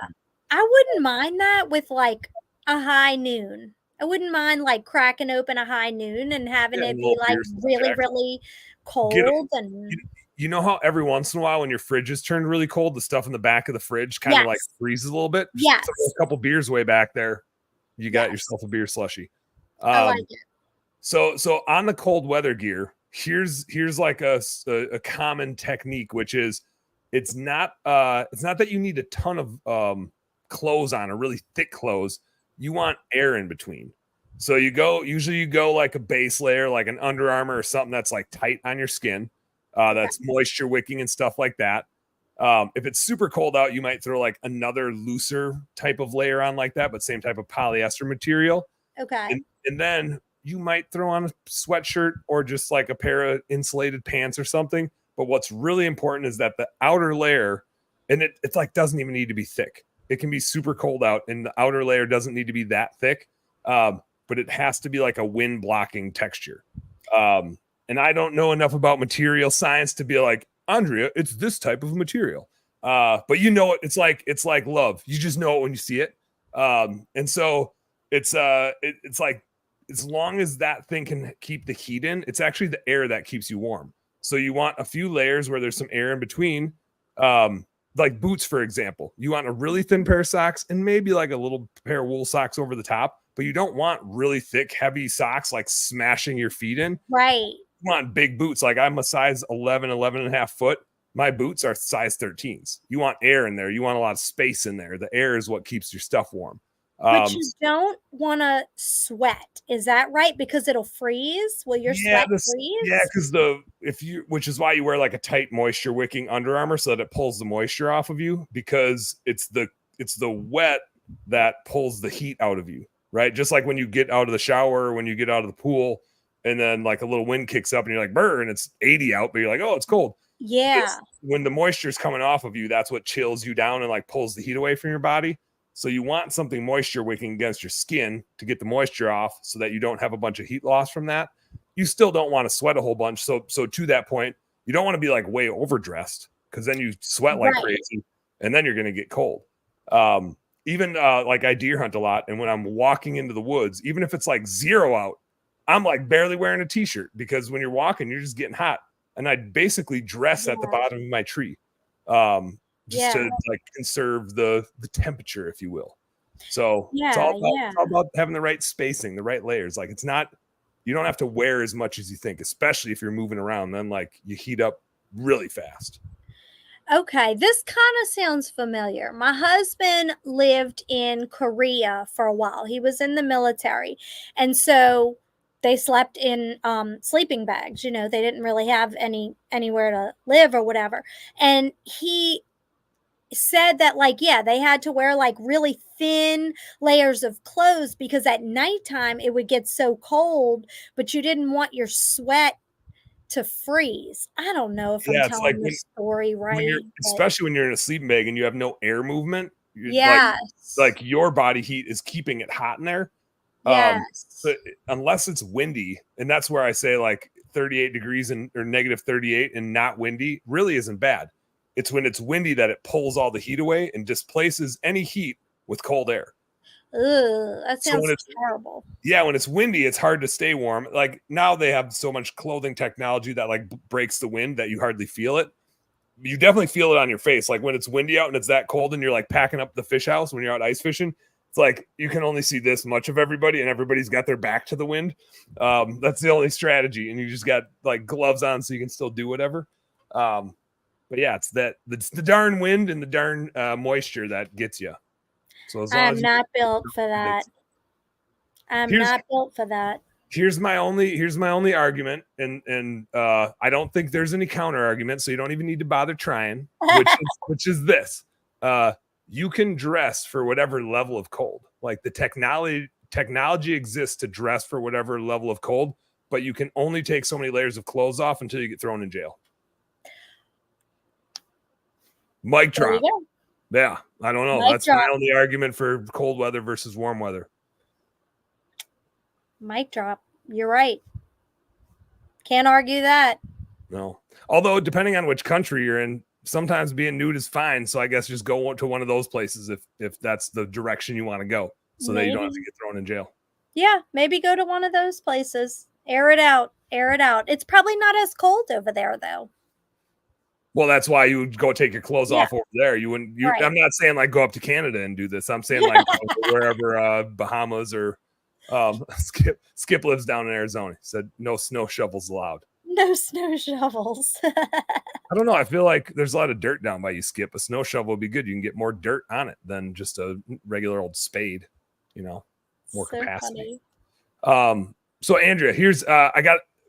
I wouldn't mind that with like a high noon. I wouldn't mind like cracking open a high noon and having Yeah, a it be little like beer slush really, action. really Get cold you, and you know how every once in a while when your fridge is turned really cold, the stuff in the back of the fridge kind of like yes. freezes a little bit. Just Yes. throw a couple beers way back there. You got Yes. yourself a beer slushy. I like it. So on the cold weather gear, here's like a common technique, which is it's not that you need a ton of clothes on or really thick clothes. You want air in between. So you go like a base layer, like an Under Armour or something that's like tight on your skin, that's moisture wicking and stuff like that. If it's super cold out, you might throw like another looser type of layer on like that, but same type of polyester material. Okay. And then you might throw on a sweatshirt or just like a pair of insulated pants or something. But what's really important is that the outer layer, and it's like doesn't even need to be thick. It can be super cold out, and the outer layer doesn't need to be that thick. But it has to be like a wind blocking texture. And I don't know enough about material science to be like, Andrea, it's this type of material. But it's like love. You just know it when you see it. And so it's like as long as that thing can keep the heat in, it's actually the air that keeps you warm. So you want a few layers where there's some air in between. Like boots, for example. You want a really thin pair of socks and maybe like a little pair of wool socks over the top, but you don't want really thick, heavy socks like smashing your feet in. Right. You want big boots. Like I'm a size 11 and a half foot. My boots are size 13s. You want air in there. You want a lot of space in there. The air is what keeps your stuff warm. But you don't want to sweat. Is that right? Because it'll freeze. Will your sweat freeze? Yeah, because which is why you wear like a tight moisture wicking Under Armour so that it pulls the moisture off of you, because it's the wet that pulls the heat out of you, right? Just like when you get out of the shower, when you get out of the pool, and then like a little wind kicks up and you're like, brr, and it's 80 out, but you're like, oh, it's cold. Yeah. When the moisture is coming off of you, that's what chills you down and like pulls the heat away from your body. So you want something moisture wicking against your skin to get the moisture off so that you don't have a bunch of heat loss from that. You still don't want to sweat a whole bunch. So to that point, you don't want to be like way overdressed because then you sweat like crazy and then you're going to get cold. Even like I deer hunt a lot. And when I'm walking into the woods, even if it's like 0 out, I'm like barely wearing a t-shirt because when you're walking, you're just getting hot. And I basically dress at the bottom of my tree. Just to like conserve the temperature, if you will. So it's all about having the right spacing, the right layers. Like you don't have to wear as much as you think, especially if you're moving around. Then like you heat up really fast. Okay, this kind of sounds familiar. My husband lived in Korea for a while. He was in the military. And so they slept in sleeping bags. They didn't really have anywhere to live or whatever. And he said that, like, yeah, they had to wear like really thin layers of clothes because at nighttime it would get so cold, but you didn't want your sweat to freeze. I don't know if I'm Yeah, it's like telling this story when you're, right, but especially when you're in a sleeping bag and you have no air movement, you yes. like your body heat is keeping it hot in there. Yes. But unless it's windy, and that's where I say like 38 degrees and or negative 38 and not windy really isn't bad. It's when it's windy that it pulls all the heat away and displaces any heat with cold air. Ugh, that So when sounds it's terrible. when it's windy, it's hard to stay warm. Like now they have so much clothing technology that like breaks the wind that you hardly feel it. You definitely feel it on your face. Like when it's windy out and it's that cold and you're like packing up the fish house when you're out ice fishing, it's like you can only see this much of everybody and everybody's got their back to the wind. That's the only strategy. And you just got like gloves on so you can still do whatever. But yeah, it's the darn wind and the darn moisture that gets you. So as long I'm as not built for that. I'm here's not built for that. here's my only argument, and I don't think there's any counter argument, so you don't even need to bother trying, which is this. You can dress for whatever level of cold. Like the technology exists to dress for whatever level of cold, but you can only take so many layers of clothes off until you get thrown in jail. Mic There you drop. go. Yeah, I don't know. Mic That's drop. my only argument for cold weather versus warm weather. Mic drop. You're right. Can't argue that. No. Although depending on which country you're in, sometimes being nude is fine. So I guess just go to one of those places if that's the direction you want to go, so that you don't have to get thrown in jail. Yeah, maybe go to one of those places. Air it out. Air it out. It's probably not as cold over there though. Well, that's why you would go take your clothes off over there. You wouldn't. Right. I'm not saying like go up to Canada and do this. I'm saying like wherever Bahamas or Skip lives down in Arizona. He said no snow shovels allowed. No snow shovels. I don't know. I feel like there's a lot of dirt down by you, Skip. A snow shovel would be good. You can get more dirt on it than just a regular old spade, more so capacity. Funny. So Andrea, here's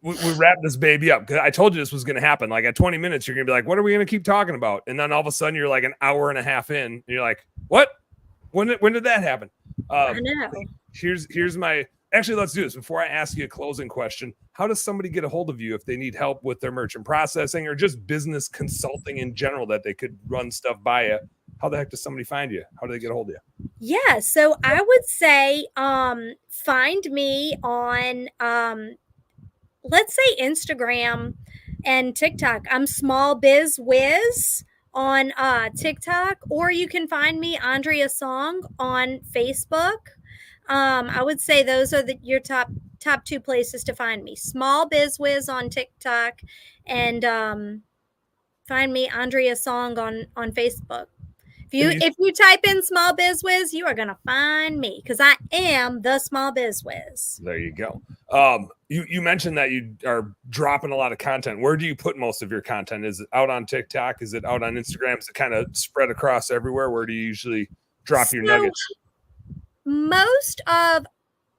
we wrapped this baby up because I told you this was going to happen. Like at 20 minutes, you're going to be like, what are we going to keep talking about? And then all of a sudden you're like an hour and a half in and you're like, what? When did that happen? I know. Here's my, actually, let's do this. Before I ask you a closing question, how does somebody get a hold of you if they need help with their merchant processing or just business consulting in general that they could run stuff by you? How the heck does somebody find you? How do they get a hold of you? Yeah. So I would say, find me on, let's say Instagram and TikTok. I'm SmallBizWhiz on TikTok, or you can find me Andrea Song on Facebook. I would say those are your top two places to find me. SmallBizWhiz on TikTok, and find me Andrea Song on Facebook. If you type in SmallBizWhiz, you are gonna find me because I am the SmallBizWhiz. There you go. You mentioned that you are dropping a lot of content. Where do you put most of your content? Is it out on TikTok? Is it out on Instagram? Is it kind of spread across everywhere? Where do you usually drop your nuggets? Most of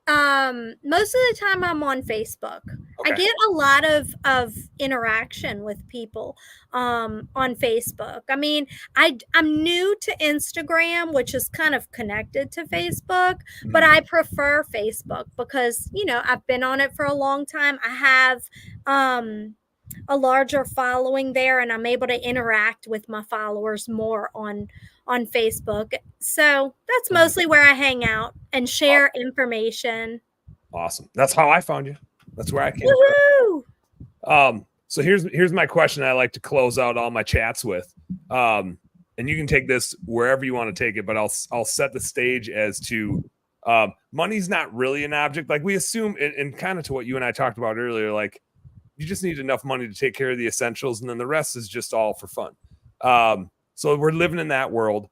the time I'm on Facebook. Okay. I get a lot of interaction with people on Facebook. I mean, I'm new to Instagram, which is kind of connected to Facebook, but I prefer Facebook because, I've been on it for a long time. I have a larger following there and I'm able to interact with my followers more on Facebook. So that's mostly where I hang out and share information. Awesome. That's how I found you. That's where I came from. So here's my question I like to close out all my chats with. And you can take this wherever you want to take it, but I'll set the stage as to money's not really an object. Like we assume, and kind of to what you and I talked about earlier, like you just need enough money to take care of the essentials, and then the rest is just all for fun. So we're living in that world.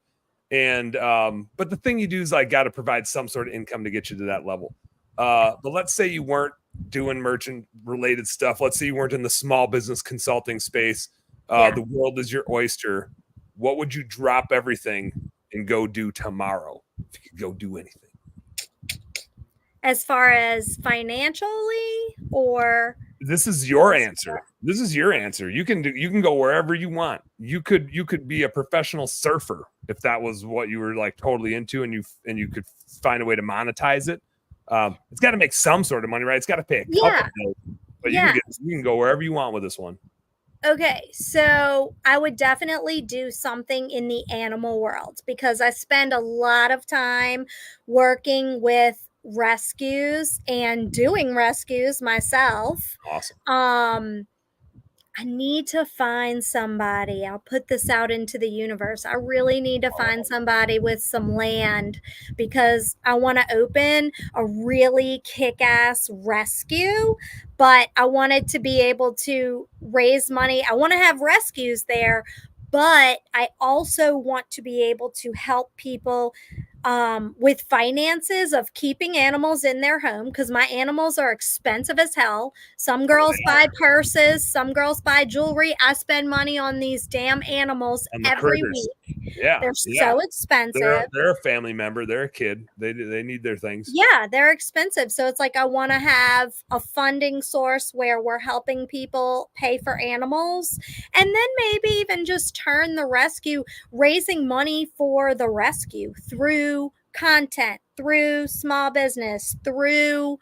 And but the thing you do is like got to provide some sort of income to get you to that level. But let's say you weren't doing merchant related stuff. Let's say you weren't in the small business consulting space. The world is your oyster. What would you drop everything and go do tomorrow if you could go do anything? As far as financially or This is your answer. This is your answer. You can go wherever you want. You could be a professional surfer if that was what you were like totally into, and you could find a way to monetize it. It's got to make some sort of money, right? It's got to pay a couple bills, but you can go wherever you want with this one. Okay, so I would definitely do something in the animal world because I spend a lot of time working with rescues and doing rescues myself. Awesome. I need to find somebody. I'll put this out into the universe. I really need to find somebody with some land because I want to open a really kick ass rescue, but I wanted to be able to raise money. I want to have rescues there, but I also want to be able to help people with finances of keeping animals in their home because my animals are expensive as hell. Some girls buy purses, some girls buy jewelry. I spend money on these damn animals every week. Yeah, they're so expensive. They're a family member. They're a kid. They need their things. Yeah, they're expensive. So it's like I want to have a funding source where we're helping people pay for animals, and then maybe even just turn the rescue, raising money for the rescue through content, through small business, through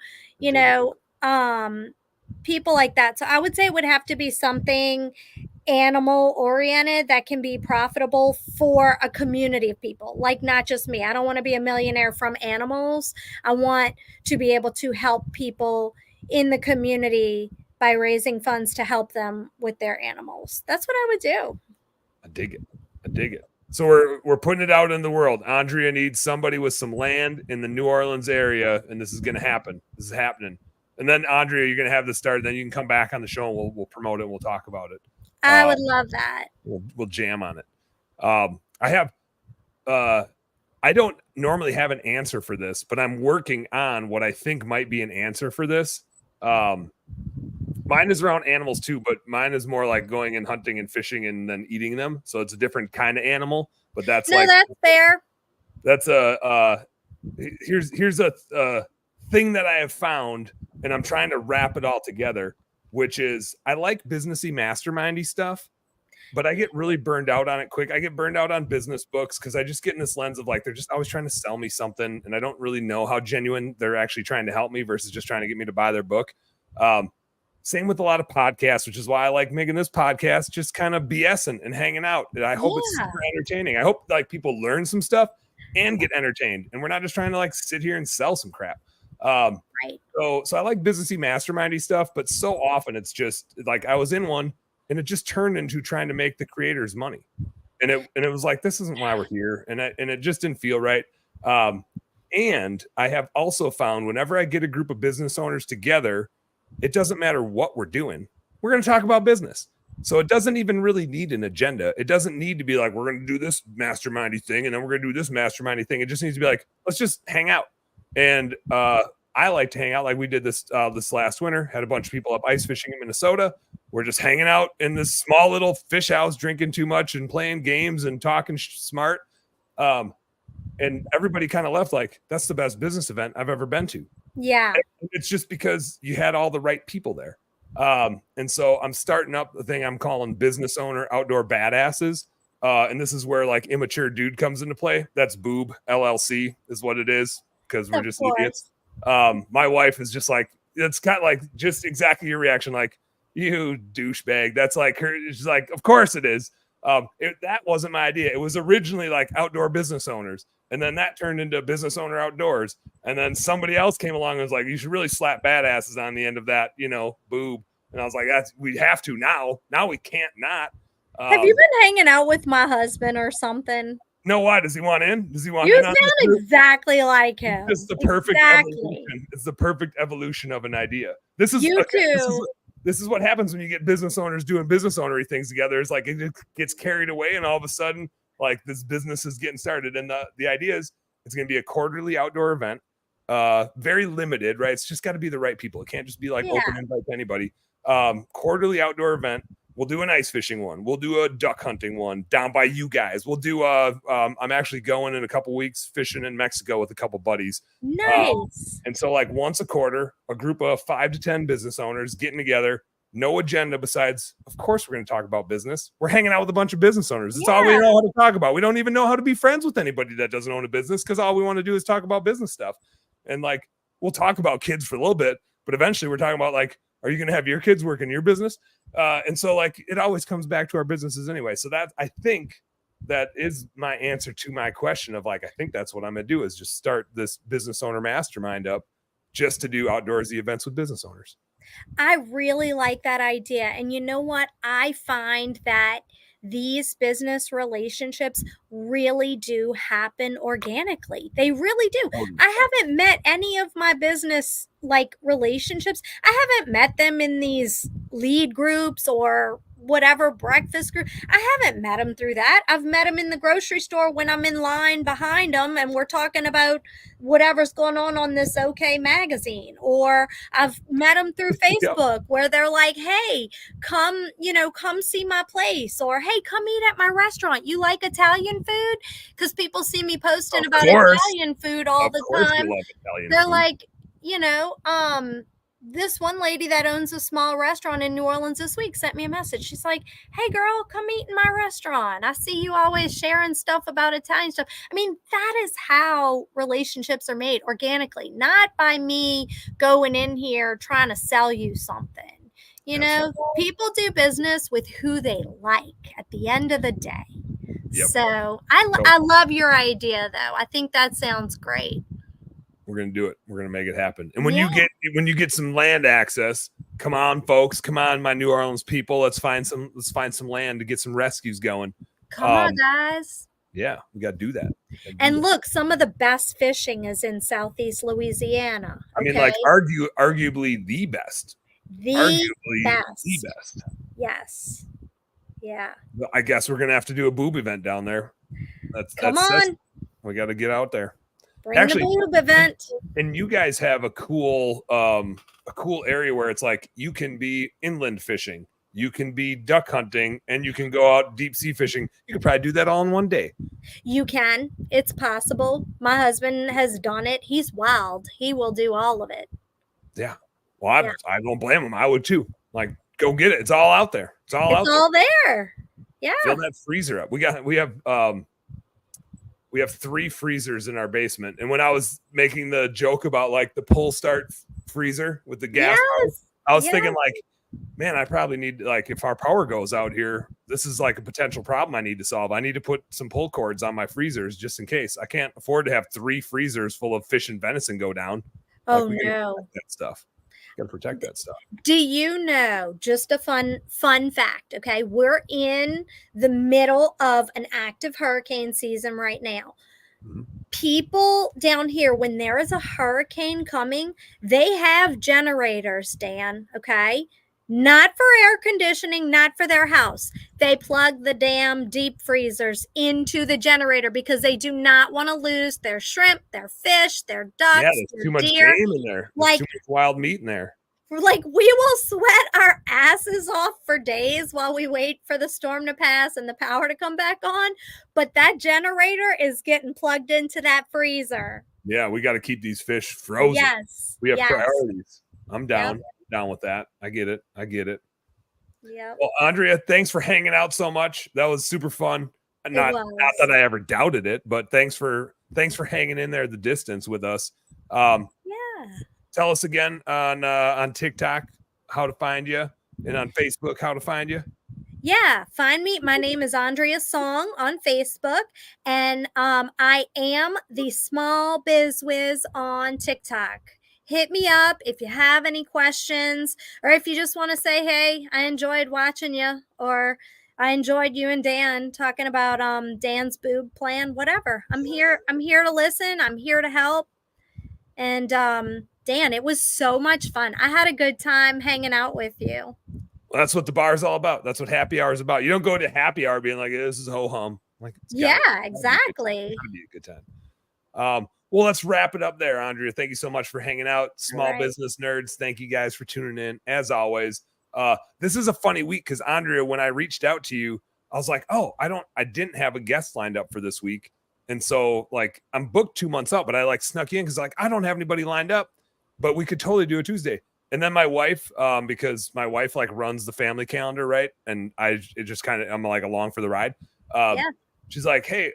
people like that. So I would say it would have to be something animal oriented that can be profitable for a community of people, like not just me. I don't want to be a millionaire from animals. I want to be able to help people in the community by raising funds to help them with their animals. That's what I would do. I dig it. So we're putting it out in the world. Andrea needs somebody with some land in the New Orleans area, and this is going to happen. This is happening. And then Andrea, you're going to have this start. Then you can come back on the show and we'll promote it. And we'll talk about it. I would love that. We'll jam on it. I don't normally have an answer for this, but I'm working on what I think might be an answer for this. Mine is around animals too, but mine is more like going and hunting and fishing and then eating them. So it's a different kind of animal, but that's fair. That's here's a thing that I have found, and I'm trying to wrap it all together, which is I like businessy mastermindy stuff, but I get really burned out on it quick. I get burned out on business books because I just get in this lens of like, they're just always trying to sell me something. And I don't really know how genuine they're actually trying to help me versus just trying to get me to buy their book. Same with a lot of podcasts, which is why I like making this podcast, just kind of BSing and hanging out. And I hope it's super entertaining. I hope like people learn some stuff and get entertained. And we're not just trying to like sit here and sell some crap. Right. So I like businessy mastermindy stuff, but so often it's just like I was in one and it just turned into trying to make the creators money. And it was like, this isn't why we're here. And it just didn't feel right. And I have also found whenever I get a group of business owners together, it doesn't matter what we're doing. We're going to talk about business. So it doesn't even really need an agenda. It doesn't need to be like, we're going to do this mastermindy thing and then we're going to do this mastermindy thing. It just needs to be like, let's just hang out. And I like to hang out like we did this last winter. Had a bunch of people up ice fishing in Minnesota. We're just hanging out in this small little fish house, drinking too much and playing games and talking smart. And everybody kind of left like, that's the best business event I've ever been to. Yeah. And it's just because you had all the right people there. And so I'm starting up the thing I'm calling business owner outdoor badasses. And this is where like immature dude comes into play. That's Boob LLC is what it is. Because we're just idiots. My wife is just like, it's kind of like just exactly your reaction. Like, you douchebag. That's like her. She's like, of course it is. That wasn't my idea. It was originally like outdoor business owners. And then that turned into business owner outdoors. And then somebody else came along and was like, you should really slap badasses on the end of that, boob. And I was like, we have to now. Now we can't not. Have you been hanging out with my husband or something? No, why? Does he want in? Does he want you in? You sound exactly like him. It's the perfect evolution. It's the perfect evolution of an idea. This is This is what happens when you get business owners doing business ownery things together. It's like it gets carried away, and all of a sudden, like this business is getting started. And the idea is it's going to be a quarterly outdoor event, very limited, right? It's just got to be the right people. It can't just be like open invite to anybody. Quarterly outdoor event. We'll do an ice fishing one. We'll do a duck hunting one down by you guys. We'll do I'm actually going in a couple weeks fishing in Mexico with a couple buddies. Nice. And so like once a quarter, a group of 5 to 10 business owners getting together, no agenda besides, of course, we're going to talk about business. We're hanging out with a bunch of business owners. It's all we know how to talk about. We don't even know how to be friends with anybody that doesn't own a business because all we want to do is talk about business stuff. And like, we'll talk about kids for a little bit, but eventually we're talking about like, are you going to have your kids work in your business? And so like, it always comes back to our businesses anyway. So that, I think that is my answer to my question of like, I think that's what I'm going to do is just start this business owner mastermind up just to do outdoorsy events with business owners. I really like that idea. And you know what? I find that these business relationships really do happen organically. They really do. I haven't met any of my business like relationships. I haven't met them in these lead groups or whatever breakfast group. I haven't met them through that. I've met them in the grocery store when I'm in line behind them and we're talking about whatever's going on this OK magazine, or I've met them through Facebook where they're like, hey, come see my place, or hey, come eat at my restaurant. You like Italian food? Because people see me posting about Italian food all the time. They're like, this one lady that owns a small restaurant in New Orleans this week sent me a message. She's like, hey girl, come eat in my restaurant. I see you always sharing stuff about Italian stuff. I mean, that is how relationships are made organically, not by me going in here trying to sell you something. People do business with who they like at the end of the day. Yep. So I love your idea though. I think that sounds great. We're going to do it. We're going to make it happen. And when you get some land access, come on, folks, come on, my New Orleans people. Let's find some land to get some rescues going. Come on, guys. Yeah, we got to do that. And look, some of the best fishing is in Southeast Louisiana. I mean, like arguably the best. The best. Yes. Yeah. I guess we're going to have to do a boob event down there. Come on. We got to get out there. Bring the boob event. And you guys have a cool area where it's like you can be inland fishing, you can be duck hunting, and you can go out deep sea fishing. You could probably do that all in one day. You can. It's possible. My husband has done it. He's wild. He will do all of it. Yeah. Well, I don't blame him. I would too. Like, go get it. It's all out there. It's all there. Yeah. Fill that freezer up. We have 3 freezers in our basement. And when I was making the joke about like the pull start freezer with the gas, I was thinking like, man, I probably need, like, if our power goes out here, this is like a potential problem I need to solve. I need to put some pull cords on my freezers just in case. I can't afford to have 3 freezers full of fish and venison go down. Oh, no. That stuff. Got to protect that stuff. Do you know, just a fun fact, okay? We're in the middle of an active hurricane season right now. Mm-hmm. People down here, when there is a hurricane coming, they have generators, Dan, okay? Not for air conditioning, not for their house. They plug the damn deep freezers into the generator because they do not want to lose their shrimp, their fish, their ducks. Yeah, there's too much game in there. There's too much wild meat in there. Like, we will sweat our asses off for days while we wait for the storm to pass and the power to come back on. But that generator is getting plugged into that freezer. Yeah, we got to keep these fish frozen. Yes. We have priorities. I'm down. Yep. Down with that. I get it. Yeah. Well, Andrea, thanks for hanging out so much. That was super fun. Not that I ever doubted it, but thanks for hanging in there the distance with us. Yeah. Tell us again on TikTok how to find you, and on Facebook how to find you. Yeah, find me. My name is Andrea Song on Facebook, and I am the SmallBizWhiz on TikTok. Hit me up if you have any questions, or if you just want to say, hey, I enjoyed watching you, or I enjoyed you and Dan talking about Dan's boob plan, whatever. I'm here to listen. I'm here to help. And Dan, it was so much fun. I had a good time hanging out with you. Well, that's what the bar is all about. That's what happy hour is about. You don't go to happy hour being like, this is ho-hum. Like, exactly. It's gotta be a good time. Well, let's wrap it up there, Andrea. Thank you so much for hanging out. Small business nerds, thank you guys for tuning in. As always, This is a funny week because Andrea, when I reached out to you, I was like, oh, I didn't have a guest lined up for this week. And so like I'm booked 2 months out, but I like snuck in because like I don't have anybody lined up, but we could totally do a Tuesday. And then my wife, because my wife like runs the family calendar, right? And I'm like along for the ride. Yeah. She's like, hey,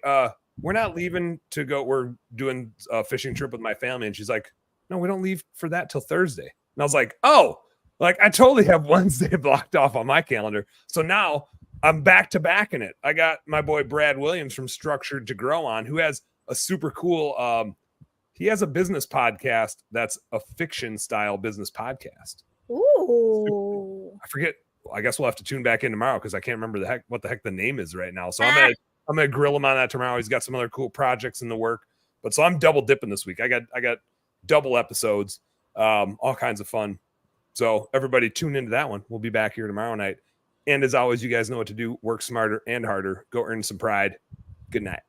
we're not leaving to go. We're doing a fishing trip with my family. And she's like, no, we don't leave for that till Thursday. And I was like, oh, like I totally have Wednesday blocked off on my calendar. So now I'm back to back in it. I got my boy Brad Williams from Structured to Grow on, who has a super cool, he has a business podcast that's a fiction style business podcast. Ooh. I forget. I guess we'll have to tune back in tomorrow because I can't remember what the heck the name is right now. So I'm gonna grill him on that tomorrow. He's got some other cool projects in the work. But so I'm double dipping this week. I got double episodes, all kinds of fun. So everybody tune into that one. We'll be back here tomorrow night. And as always, you guys know what to do. Work smarter and harder. Go earn some pride. Good night.